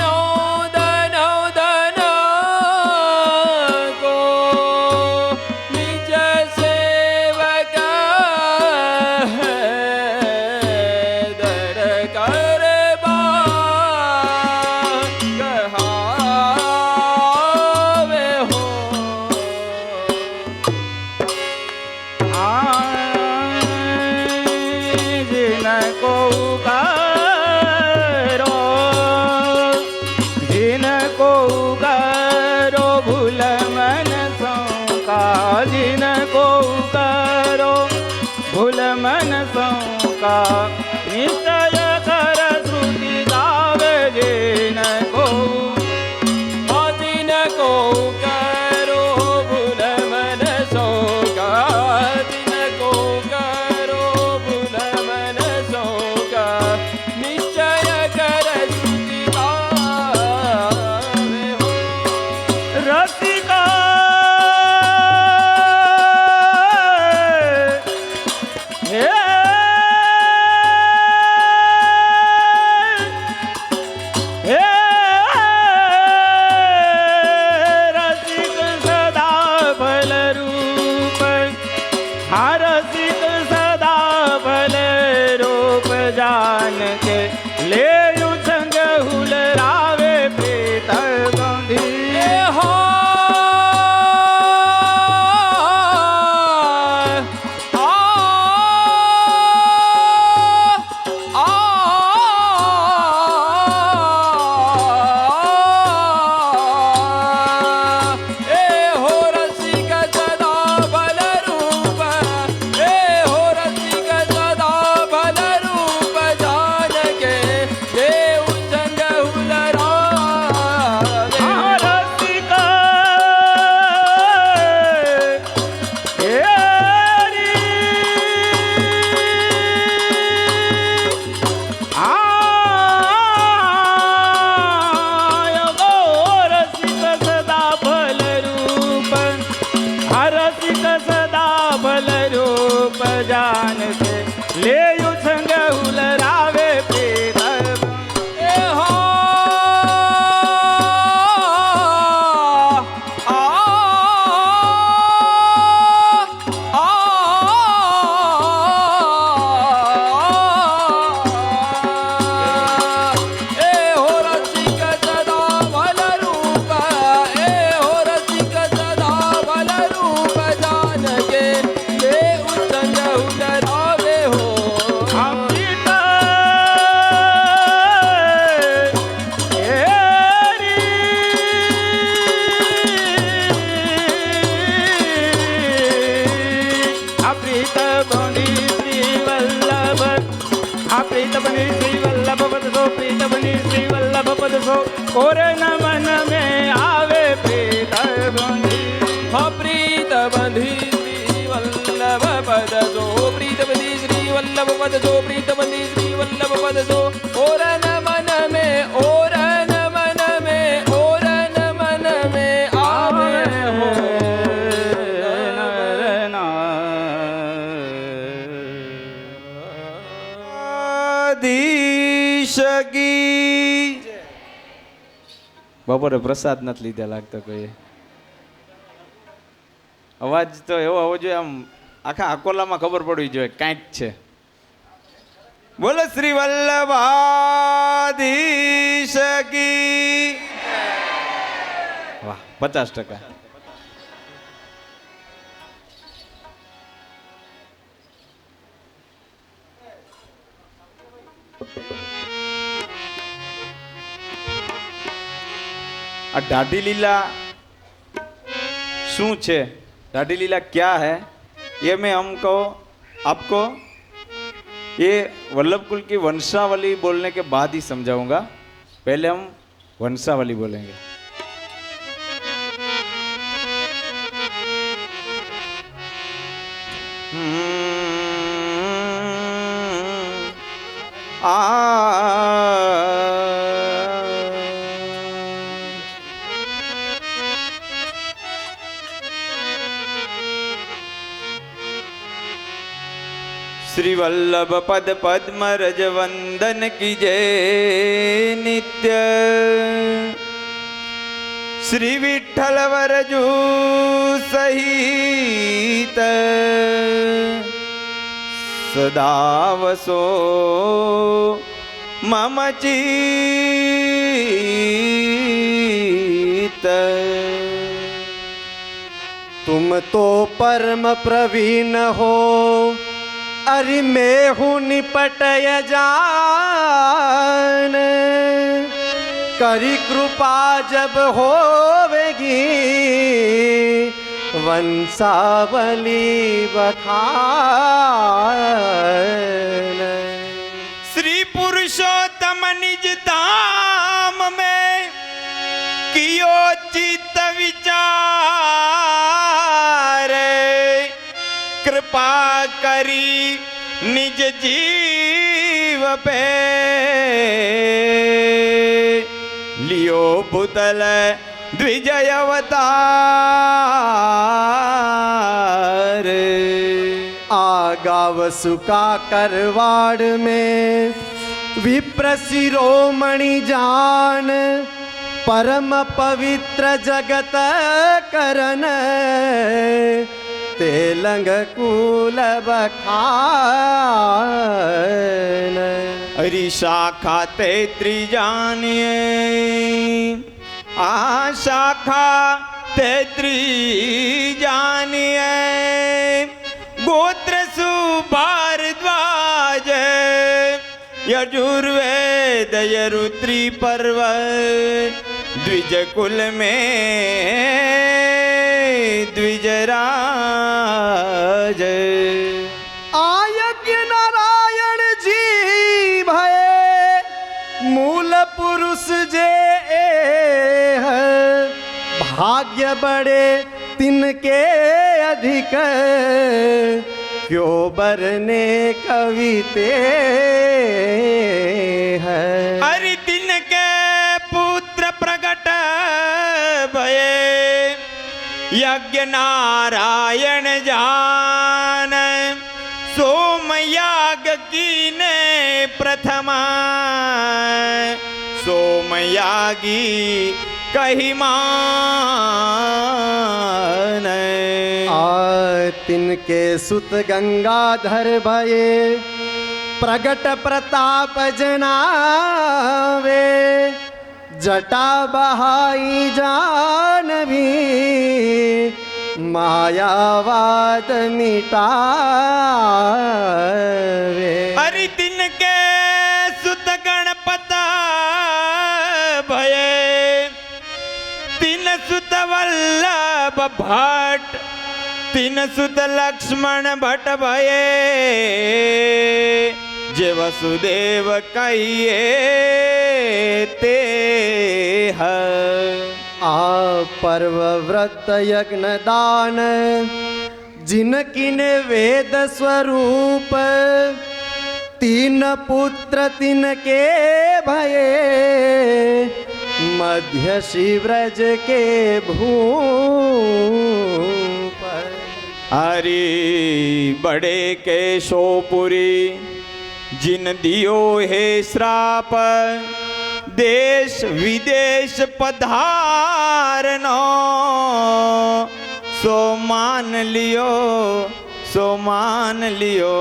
नौदन को निज सेवक दर कर कहावे हो जिनको करो जिनको करो भूल मन का जिनको करो भूल मन का निश्चय कर श्रुति गावे जिनको जिनको करो भूल मन का जिनको करो भूल मन का निश्चय कर श्रुति गावे हो रसिका हे हे रसिक सदा फल रूप हाँ रसिक सदा फल रूप जान के ले संग हुल रावे प्रीत बंधी हो रसिक सदा बल रूप रसिक सदा बल रूप जान के देव संग हुलरा रसिक हे रसिक सदा फल रूप रसिक सदा फल रूप जान के ले संग हुल रावे प्रीत प्रीतमणि श्री वल्लभ पद सो प्रीतमणि श्री वल्लभ पद सो और न मन में आ બપોરે પ્રસાદ નથી લીધા લાગતો કોઈ. અવાજ તો એવો હોવો જોઈએ આમ આખા અકોલામાં ખબર પડવી જોઈએ કાંઈક છે. બોલો શ્રી વલ્લભાધીશ કી. વાહ 50%. આ ढाडी लीला शू छे, ढाडी लीला क्या है, ये मैं हमको आपको ये वल्लभ कुल की वंशावली बोलने के बाद ही समझाऊंगा. पहले हम वंशावली बोलेंगे. श्री वल्लभ पद पद्म रज वंदन की जय नित्य. श्री विठ्ठल वरजू सहित सदा वसो मम चित्त. तुम तो परम प्रवीण हो, अरे मैं हूँ निपटय जान. करी कृपा जब होवेगी, वंशावली बखान. श्री पुरुषोत्तम निज धाम में कियो चित्त विचार. कृपा करी निज जीव पे लियो भूतल द्विजय अवतार. आगाव सुका करवाड़ में विप्र शिरोमणि जान. परम पवित्र जगत करन, तेलंग कूल बखान. हरि शाखा तेत्री जानिए, आ शाखा तेत्री जानिए. गोत्र सुभारद्वाज यजुर्वेद यरुत्री पर्व. द्विज कुल में द्विजराज. आयज्ञ नारायण जी भय मूल पुरुष जे है. भाग्य बड़े तिनके अधिक, क्यों बरने कविते है. हरि दिन के पुत्र प्रकट भये, यज्ञ नारायण जान. सोम याग कीने प्रथमा, सोम यागी कही मान. तिनके सुत गंगाधर भये, प्रगट प्रताप जनावे. जटा बहाई जानवी, मायावाद मिटावे. हरि दिन के सुत गणपता भये, तीन सुत वल्लभ भट्ट. तीन सुत लक्ष्मण भट्ट भये, जे वसुदेव कहिए ते है. आ पर्व व्रत यज्ञ दान, जिनकिन वेद स्वरूप. तीन पुत्र तिनके भये, मध्य शिव्रज के भूप. हरि बड़े केशोपुरी जिन दियो है श्राप. देश विदेश पधारनो, सो मान लियो, सो मान लियो,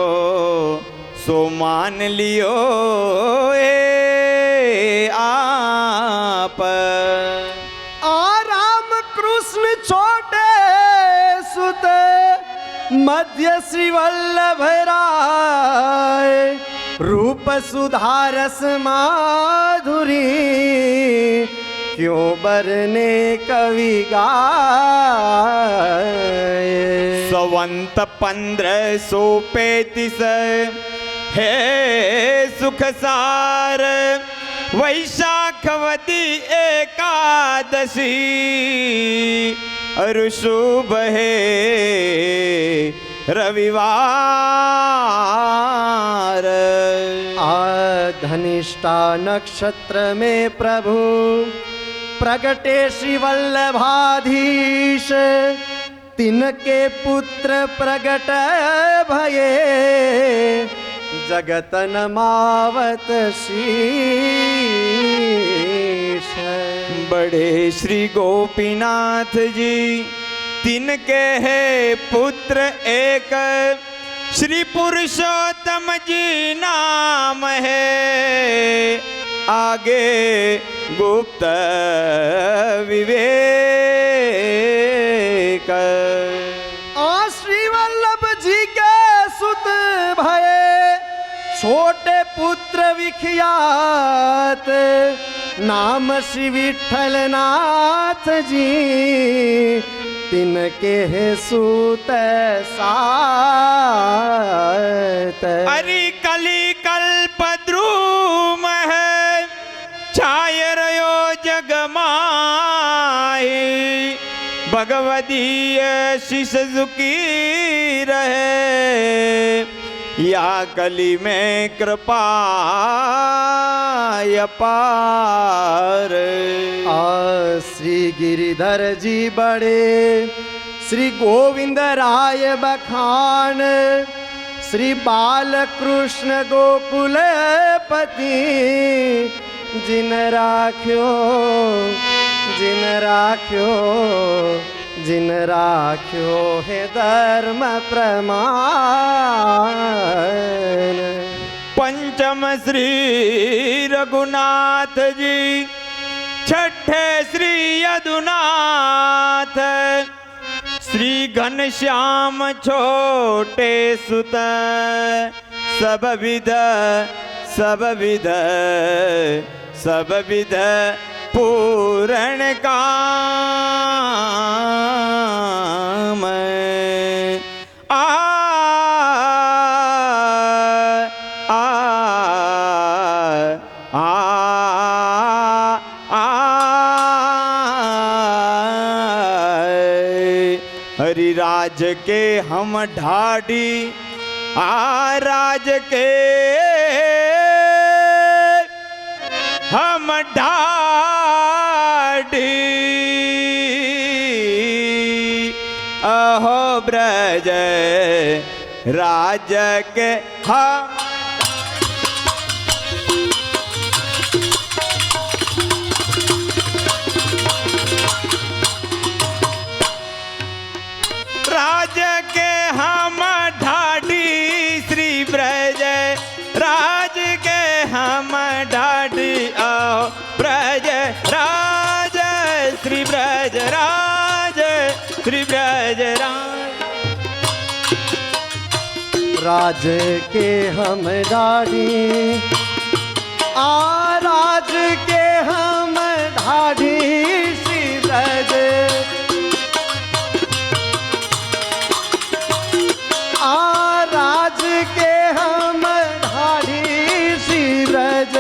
सो मान लियो ए आप। राम कृष्ण छोटे सुत मध्य श्री वल्लभ राय, रूप सुधारस माधुरी, क्यों बरने कवि गाए। संवत 1535 है सुख सार, वैशाखवती एकादशी, अरु शुभ है रविवार। धनिष्ठा नक्षत्र में प्रभु प्रगटे श्री वल्लभाधीश, तिनके पुत्र प्रगट भये, जगत नमावत शीश। बड़े श्री गोपीनाथ जी तिनके है पुत्र एक, श्री पुरुषोत्तम जी नाम है, आगे गुप्त विवेक। श्री वल्लभ जी के सुत भये, छोटे पुत्र विख्यात, नाम श्री विठल नाथ जी, तिनके है सूत सात। अरि कली कल्प द्रुम है, छाय रयो जग माही, भगवदीय शिष झुकी रहे, या कली में कृपा अपार। श्री गिरिधर जी बड़े, श्री गोविंद राय बखान, श्री बालकृष्ण गोकुलपति, जिन राख्यो जिन राख्यो जिन राख्यो है धर्म प्रमाण। पंचम श्री रघुनाथ जी, छठे श्री यदुनाथ, श्री घनश्याम छोटे सुत, सब विध सब विध सब विध पूर्ण काम। आ हरिराज के हम ढाडी, राज के हम ढाडी, अहो ब्रज राज के हम राज के हम ढाडी, श्री ब्रज राज के हम ढाडी, आओ ब्रज राज श्री ब्रज राज श्री ब्रज राज के हम ढाडी, राज के हम ढाडी, श्री ब्रज राज के हम ढाडी, श्री ब्रज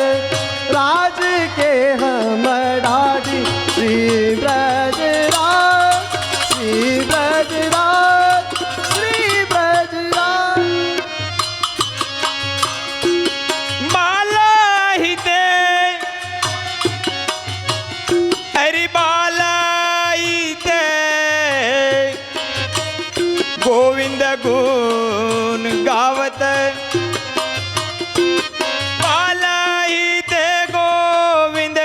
राज के हम ढाडी, श्री ब्रज राज श्री ब्रज राज श्री ब्रज राज। बाला ही दे हरि बाला ही दे, गोविंद गुण गावत, बाला ही दे गोविंद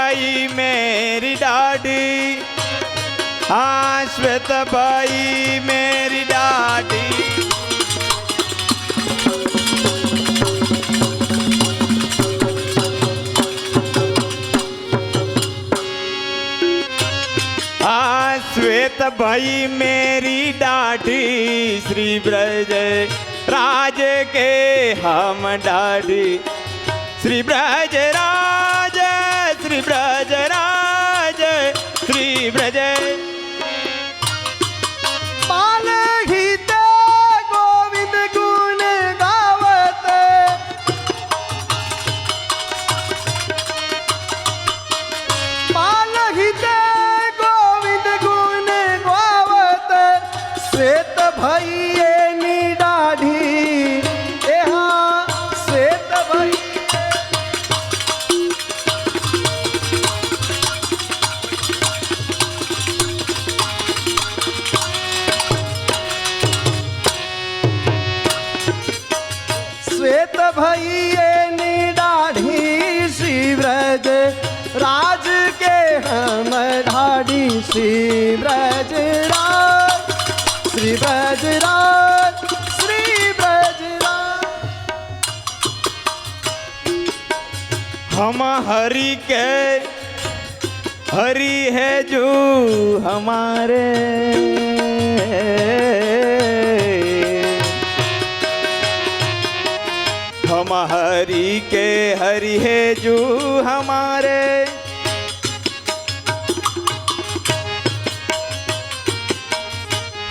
भाई मेरी डाडी, हाँ श्वेत भाई मेरी डाडी। हाँ श्वेत भाई मेरी डाडी, श्री ब्रज राज के हम डाडी, श्री ब्रज राज, श्री ब्रज राज, श्री ब्रज। पालहित गोविंद गुण गावत, पालहित गोविंद गुण गावत, श्वेत भैये निडाढ़ी, यहाँ श्वेत भैये। श्वेत भैये निडाढ़ी, श्री ब्रज राज के हम ढाढ़ी, श्री ब्रज राज, श्री ब्रज राज, श्री ब्रज राज। हम हरि के हरि है जो हमारे, हम हरि के हरि है जो हमारे,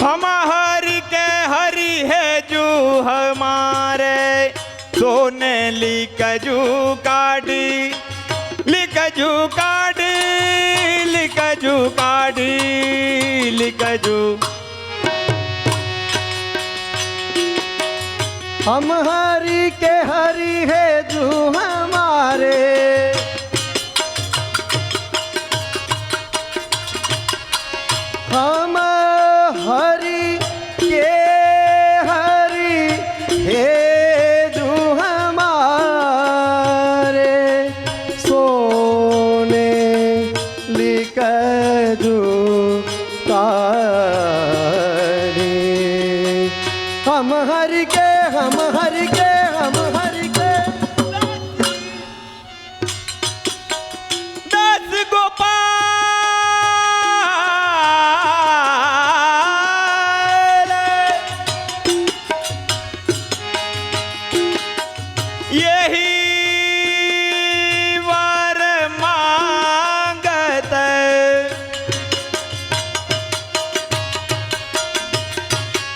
हम हरि के हरि है जो हमारे। सोने लिखजू काढ़ी, लिखजू काढ़ी, लिखजू काढ़ी, लिखजू। हम हरि के हरि है जो हमारे, हम हरि के हरि है जो हमारे। सोने लिखजू काढ़ी, हम हरि के, हम हरि के, हम हरि के। दस गोपाल, यही वर मांगत,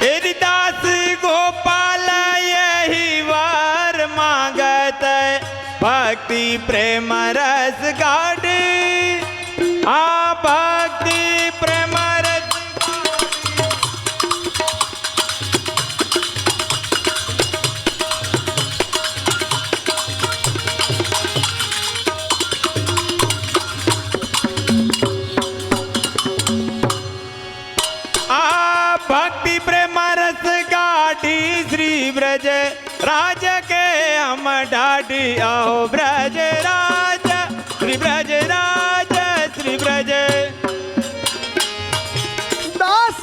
तेरी दास गोपाल यही वर मांगत। भक्ति प्रेम रस गाढ़ी, आ भक्ति प्रेम रस। आ भक्ति प्रेम रस गाढ़ी, श्री ब्रज राज के हम डाढ़ी। आओ ब्रज राज, श्री ब्रज राज, श्री ब्रज। दास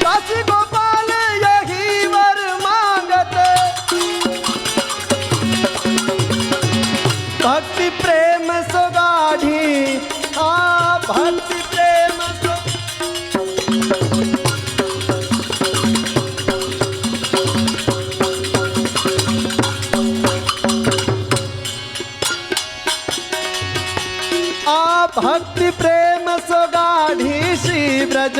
दास गोपाल यही वर मांगत, भक्ति प्रेम सुगाढ़ी, हाँ भक्ति प्रेम सु। आ भक्ति प्रेम सुगाढ़ी, श्री ब्रज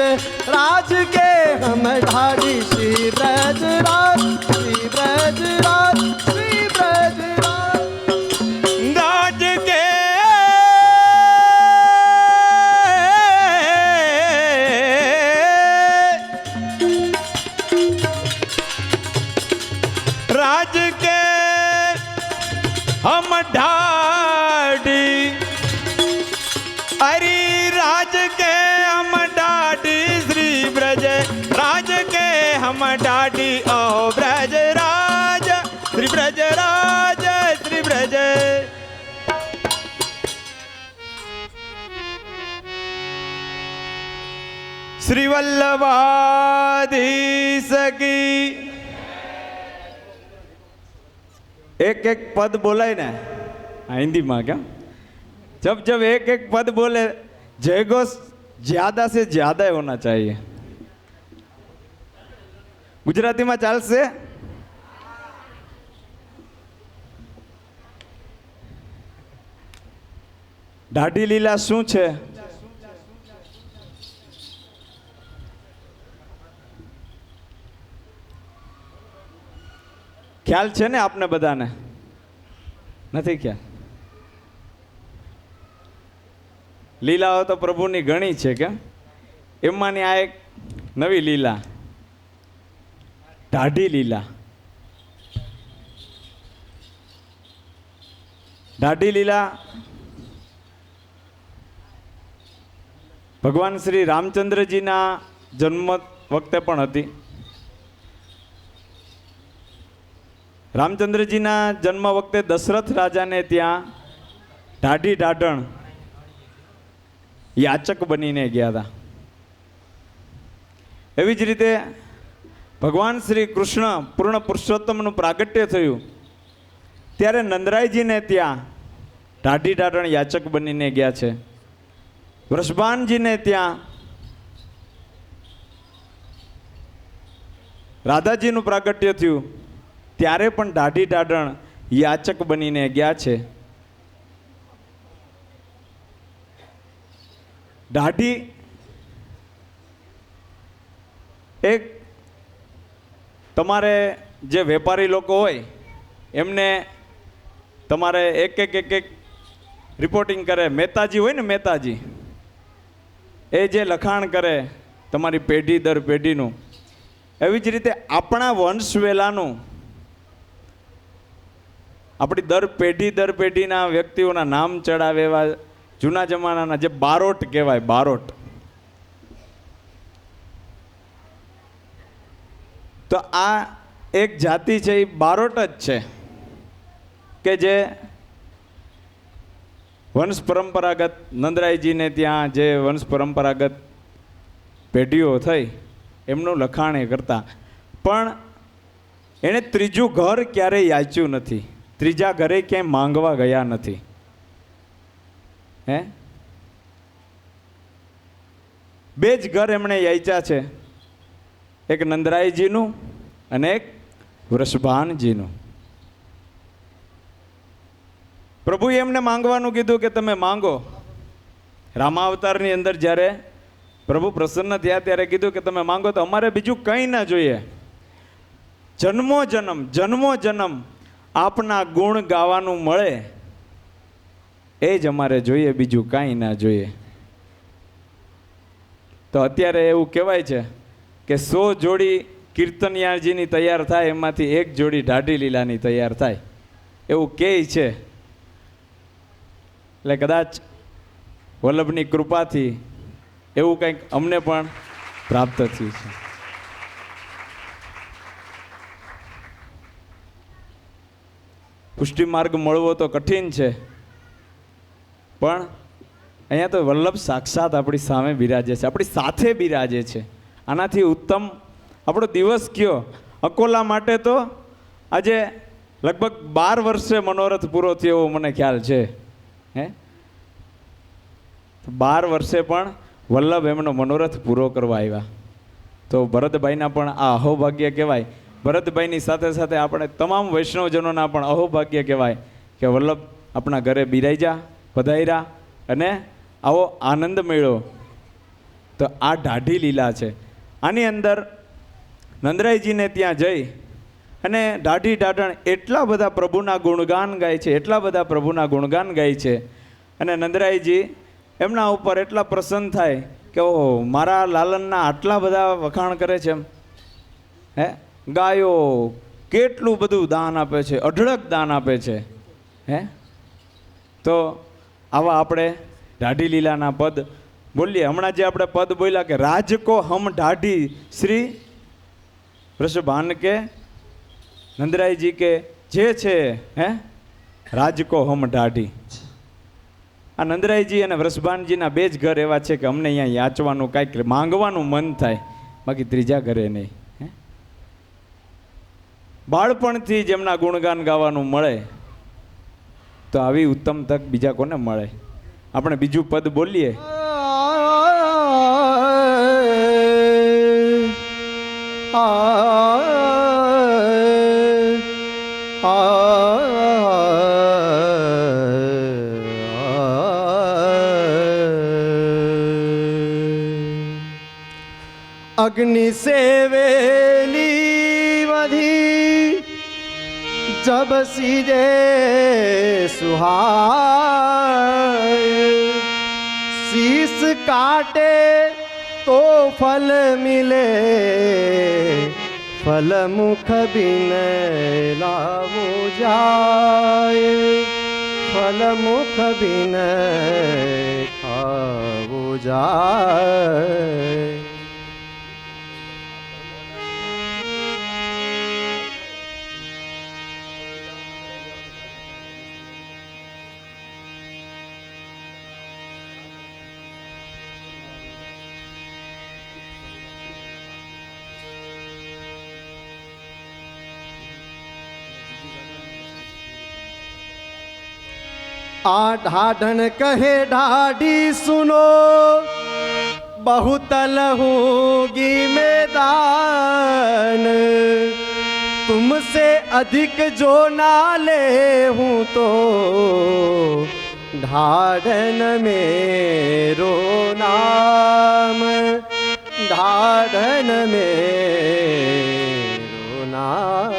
राज के हम ढाढ़ी, श्री ब्रज राज, श्री ब्रज राज, श्री ब्रज राज। राज के राज के हम ढाढ़ी, हरि राज के हम डाडी श्री ब्रज राज के हम डाडी ओ ब्रज राज श्री ब्रज राज श्री ब्रज। श्री वल्लभाधीश की। एक एक पद बोलाय ना हिंदी में क्या, जब जब एक एक पद बोले जय घोष ज्यादा से ज्यादा होना चाहिए। गुजराती में चालશે? દાઢી લીલા શું છે? ખ્યાલ છે ને આપને બધાને? નથી ખ્યાલ? લીલાઓ તો પ્રભુની ઘણી છે કેમ, એમાંની આ એક નવી લીલા, દાઢી લીલા. દાઢી લીલા ભગવાન શ્રી રામચંદ્રજીના જન્મ વખતે પણ હતી. રામચંદ્રજીના જન્મ વખતે દશરથ રાજાને ત્યાં ઢાઢી ઢાઢણ યાચક બનીને ગયા હતા. એવી જ રીતે ભગવાન શ્રી કૃષ્ણ પૂર્ણ પુરુષોત્તમનું પ્રાગટ્ય થયું ત્યારે નંદરાયજીને ત્યાં ઢાઢી ઢાઢણ યાચક બનીને ગયા છે. વૃષભાનજીને ત્યાં રાધાજીનું પ્રાગટ્ય થયું ત્યારે પણ ઢાઢી ઢાઢણ યાચક બનીને ગયા છે. દાઢી એક તમારે જે વેપારી લોકો હોય એમને તમારે એક એક રિપોર્ટિંગ કરે. મહેતાજી હોય ને, મહેતાજી એ જે લખાણ કરે તમારી પેઢી દર પેઢીનું, એવી જ રીતે આપણા વંશવેલાનું આપણી દર પેઢીના વ્યક્તિઓના નામ ચડાવે એવા જૂના જમાનાના જે બારોટ કહેવાય, બારોટ. તો આ એક જાતિ છે એ બારોટ જ છે કે જે વંશ પરંપરાગત નંદરાયજીને ત્યાં જે વંશ પરંપરાગત પેઢીઓ થઈ એમનું લખાણ એ કરતા, પણ એણે ત્રીજું ઘર ક્યારેય યાચ્યું નથી, ત્રીજા ઘરે ક્યાંય માંગવા ગયા નથી. હે, બે જ ઘર એમણે યાચ્યા છે, એક નંદરાયજીનું અને એક વૃષભાનજીનું. પ્રભુએ એમને માંગવાનું કીધું કે તમે માંગો. રામાવતારની અંદર જ્યારે પ્રભુ પ્રસન્ન થયા ત્યારે કીધું કે તમે માંગો તો અમારે બીજું કંઈ ના જોઈએ. જન્મો જન્મ આપના ગુણ ગાવાનું મળે એ જ અમારે જોઈએ, બીજું કાંઈ ના જોઈએ. તો અત્યારે એવું કહેવાય છે કે 100 જોડી કીર્તનિયાજીની તૈયાર થાય એમાંથી 1 જોડી ઢાઢી લીલાની તૈયાર થાય એવું કહે છે. એટલે કદાચ વલ્લભની કૃપાથી એવું કંઈક અમને પણ પ્રાપ્ત થયું છે. પુષ્ટિ માર્ગ મળવો તો કઠિન છે, પણ અહીંયા તો વલ્લભ સાક્ષાત આપણી સામે બિરાજે છે, આપણી સાથે બિરાજે છે. આનાથી ઉત્તમ આપણો દિવસ કયો? અકોલા માટે તો આજે લગભગ 12 વર્ષે મનોરથ પૂરો થયો એવો મને ખ્યાલ છે. હે, 12 વર્ષે પણ વલ્લભ એમનો મનોરથ પૂરો કરવા આવ્યા. તો ભરતભાઈના પણ આ અહોભાગ્ય કહેવાય. ભરતભાઈની સાથે સાથે આપણે તમામ વૈષ્ણવજનોના પણ અહોભાગ્ય કહેવાય કે વલ્લભ આપણા ઘરે બિરાજ્યા, પધાર્યા અને આવો આનંદ મેળ્યો. તો આ ઢાઢી લીલા છે. આની અંદર નંદરાયજીને ત્યાં જઈ અને ઢાઢી ઢાઢણ એટલા બધા પ્રભુના ગુણગાન ગાય છે, એટલા બધા પ્રભુના ગુણગાન ગાય છે. અને નંદરાયજી એમના ઉપર એટલા પ્રસન્ન થાય કે ઓહો, મારા લાલનના આટલા બધા વખાણ કરે છે. એમ હે, ગાયો કેટલું બધું દાન આપે છે, અઢળક દાન આપે છે. હે, તો આવા આપણે ઢાઢી લીલાના પદ બોલીએ. હમણાં જે આપણે પદ બોલ્યા કે રાજકો હમ ઢાઢી શ્રી વૃષભાન કે નંદરાયજી કે જે છે હે રાજકો હમ ઢાઢી. આ નંદરાયજી અને વૃષભાનજીના બે જ ઘર એવા છે કે અમને અહીંયા યાચવાનું કાંઈક માંગવાનું મન થાય, બાકી ત્રીજા ઘરે નહીં. બાળપણથી જેમના ગુણગાન ગાવાનું મળે તો આવી ઉત્તમ તક બીજા કોને મળે. આપણે બીજું પદ બોલીએ. अग्नि से वेली मधी जब सीजे सुहाय, शीस काटे तो फल मिले, फल मुख बिन लावो जाए, फल मुख बिन खावो जाए. आ ढाढन कहे ढाढी सुनो, बहुत लहूंगी मैदान, तुमसे अधिक जो ना ले हूँ तो ढाढन मेरो नाम, ढाढन मेरो नाम.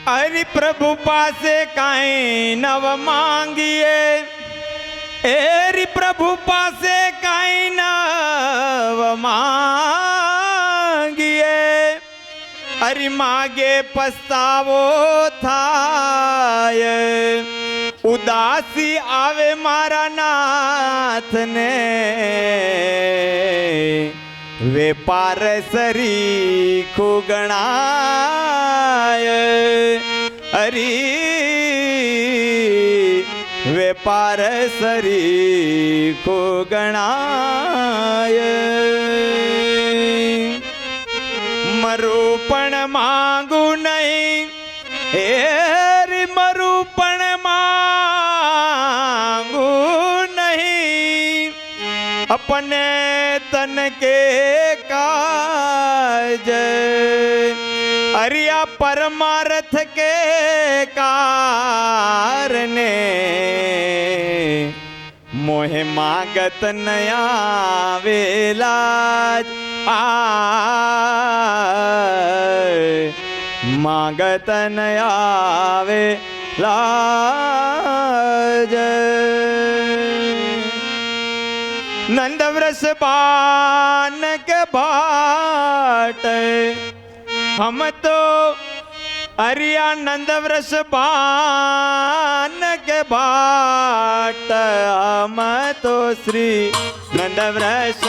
अरे प्रभु पासे काई नव मांगिए, एरी प्रभु पासे काई नव मांगिए, अरे मागे पछतावो थाय, उदासी आवे मारा नाथ ने, वेपार सरी खुगणाय, अरी वेपार सरी खुगणाय. मरूपण मांगू नहीं, हेरी मरूपण मांगू नहीं, अपने तन के काज, अरिया परमार्थ के कारणे, मोहे मागत नया वेलाज, मागत नया वेलाज. नंद वृष बान के बाट हम तो, अरिया नंद वृष बान के बाट हम तो श्री नंद वृष.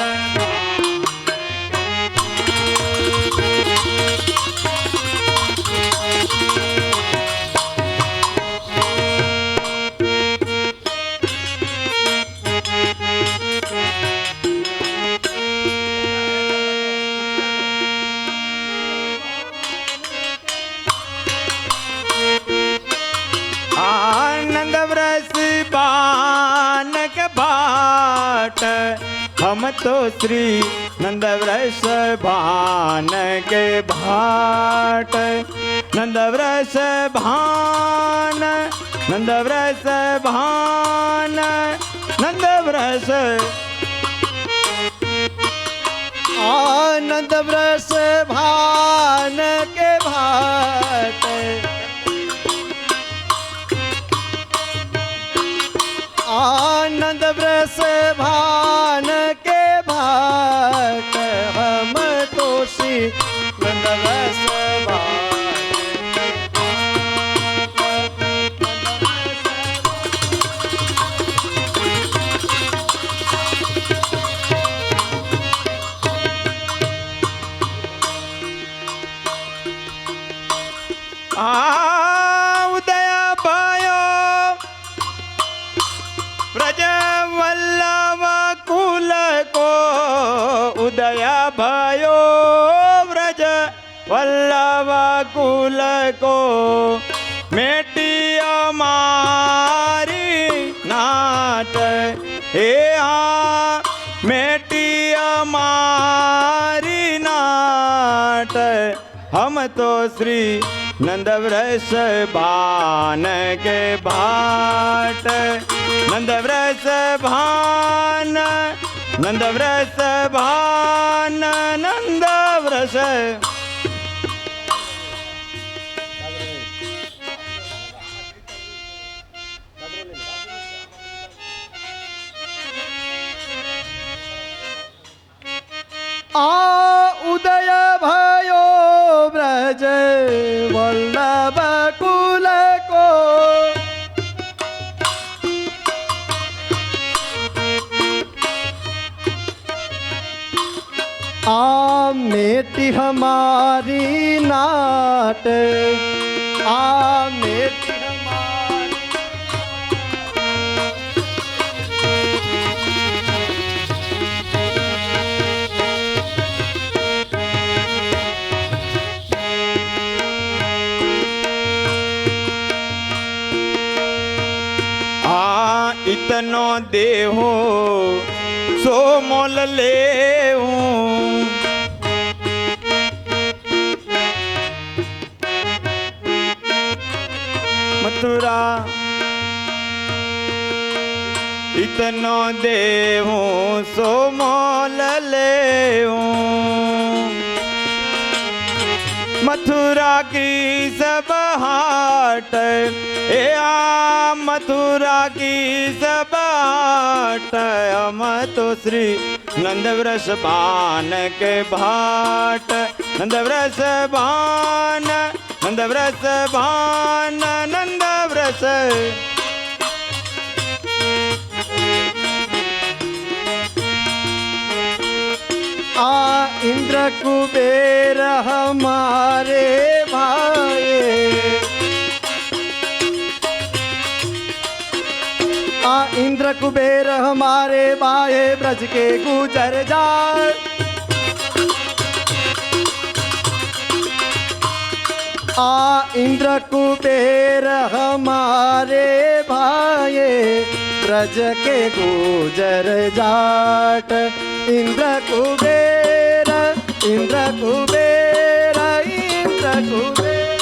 आनंद वृष बान के बाट हम तो श्री नंद वृष भान के भाट, नंद वृष भान, नंद वृष भान, नंद वृष. आनंद वृष भान के भाट, आनंद वृष भान के भाट हम तो श्री नंद वृष भान. भयो व्रज वल्लभ कुल को मेटी हमारी नाट हे हाँ मेटी हमारी नाट हम तो श्री नंद वृष भान के भाट नंद वृष भान नंद वृष भान नंद वृष उदय भयो ब्रज वल्लभ कुल को मेटी हमारी नाट मेटी हमारी इतनो देहो सो मोल ले मथुरा इतनो देहो सो मोल ले मथुरा की सब हाट ए मथुरा की सब हाट हम तो श्री नंद वृष भान के भाट नंद वृष भान नंद वृष भान नंद वृष इंद्र कुबेर हमारे भाई इंद्र कुबेर हमारे भाई ब्रज के गुजर जाए इंद्र कुबेर हमारे भाई ब्रज के गुजर जाट इंद्र कुबेर इंद्र कुबेर इंद्र कुबेर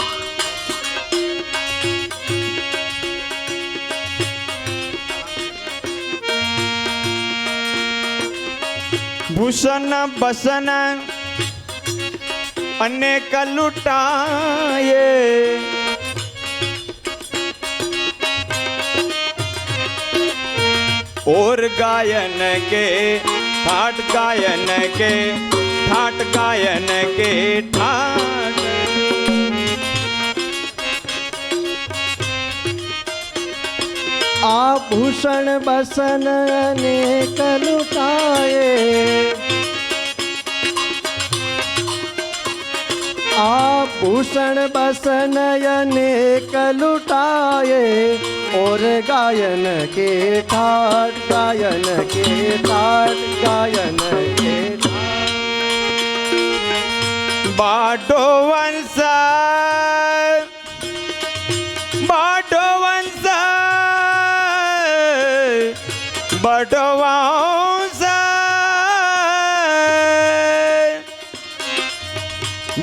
भूषण बसन अनेक लुटाए और गायन के ठाट गायन के ठाट गायन के ठाट आभूषण बसन अनेक लुटाए आभूषण बसन अनेक लुटाए और गायन के ठाट गायन के ठाट गायन के बाडो वंश बाडो वंश बाडो वंश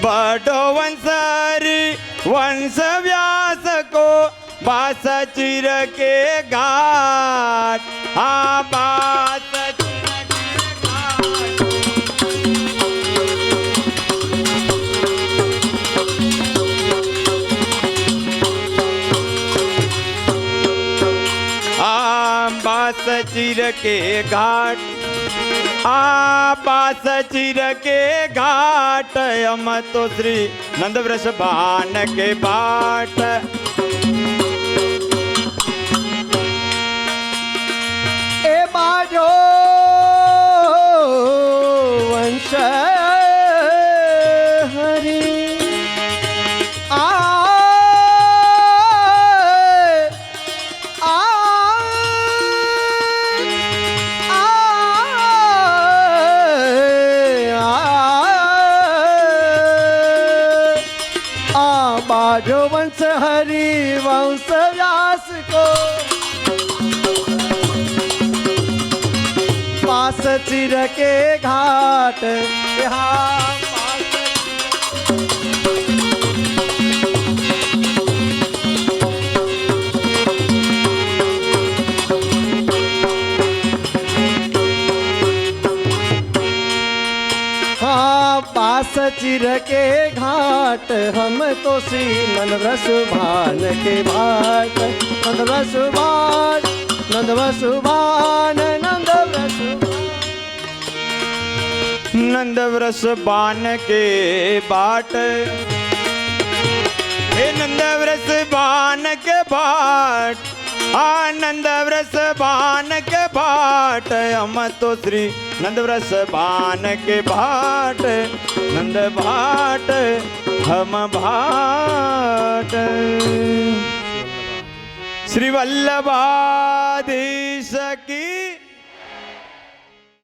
बाडो वंशरी वंश व्यास को बास चिर के घाट बास बास चिर के घाट बास चिर के घाट हम तो श्री नंद वृष भान के बाट ए बाजो वंश हरि बाजो वंश हरि वंश व्यास को, पास चिर के घाट यहाँ पास चिर के घाट हम तो श्री नंदव्रस भान के भाट, नंदव्रस भान, नंदव्रस भान, नंदव्रस नंदव्रस बान के बाट, हे नंदव्रस बान के बाट, नंदव्रस बान के बाट, हम तो श्री नंदव्रस बान के बाट, नंद भाट हम भाट। श्री वल्लभाधीश की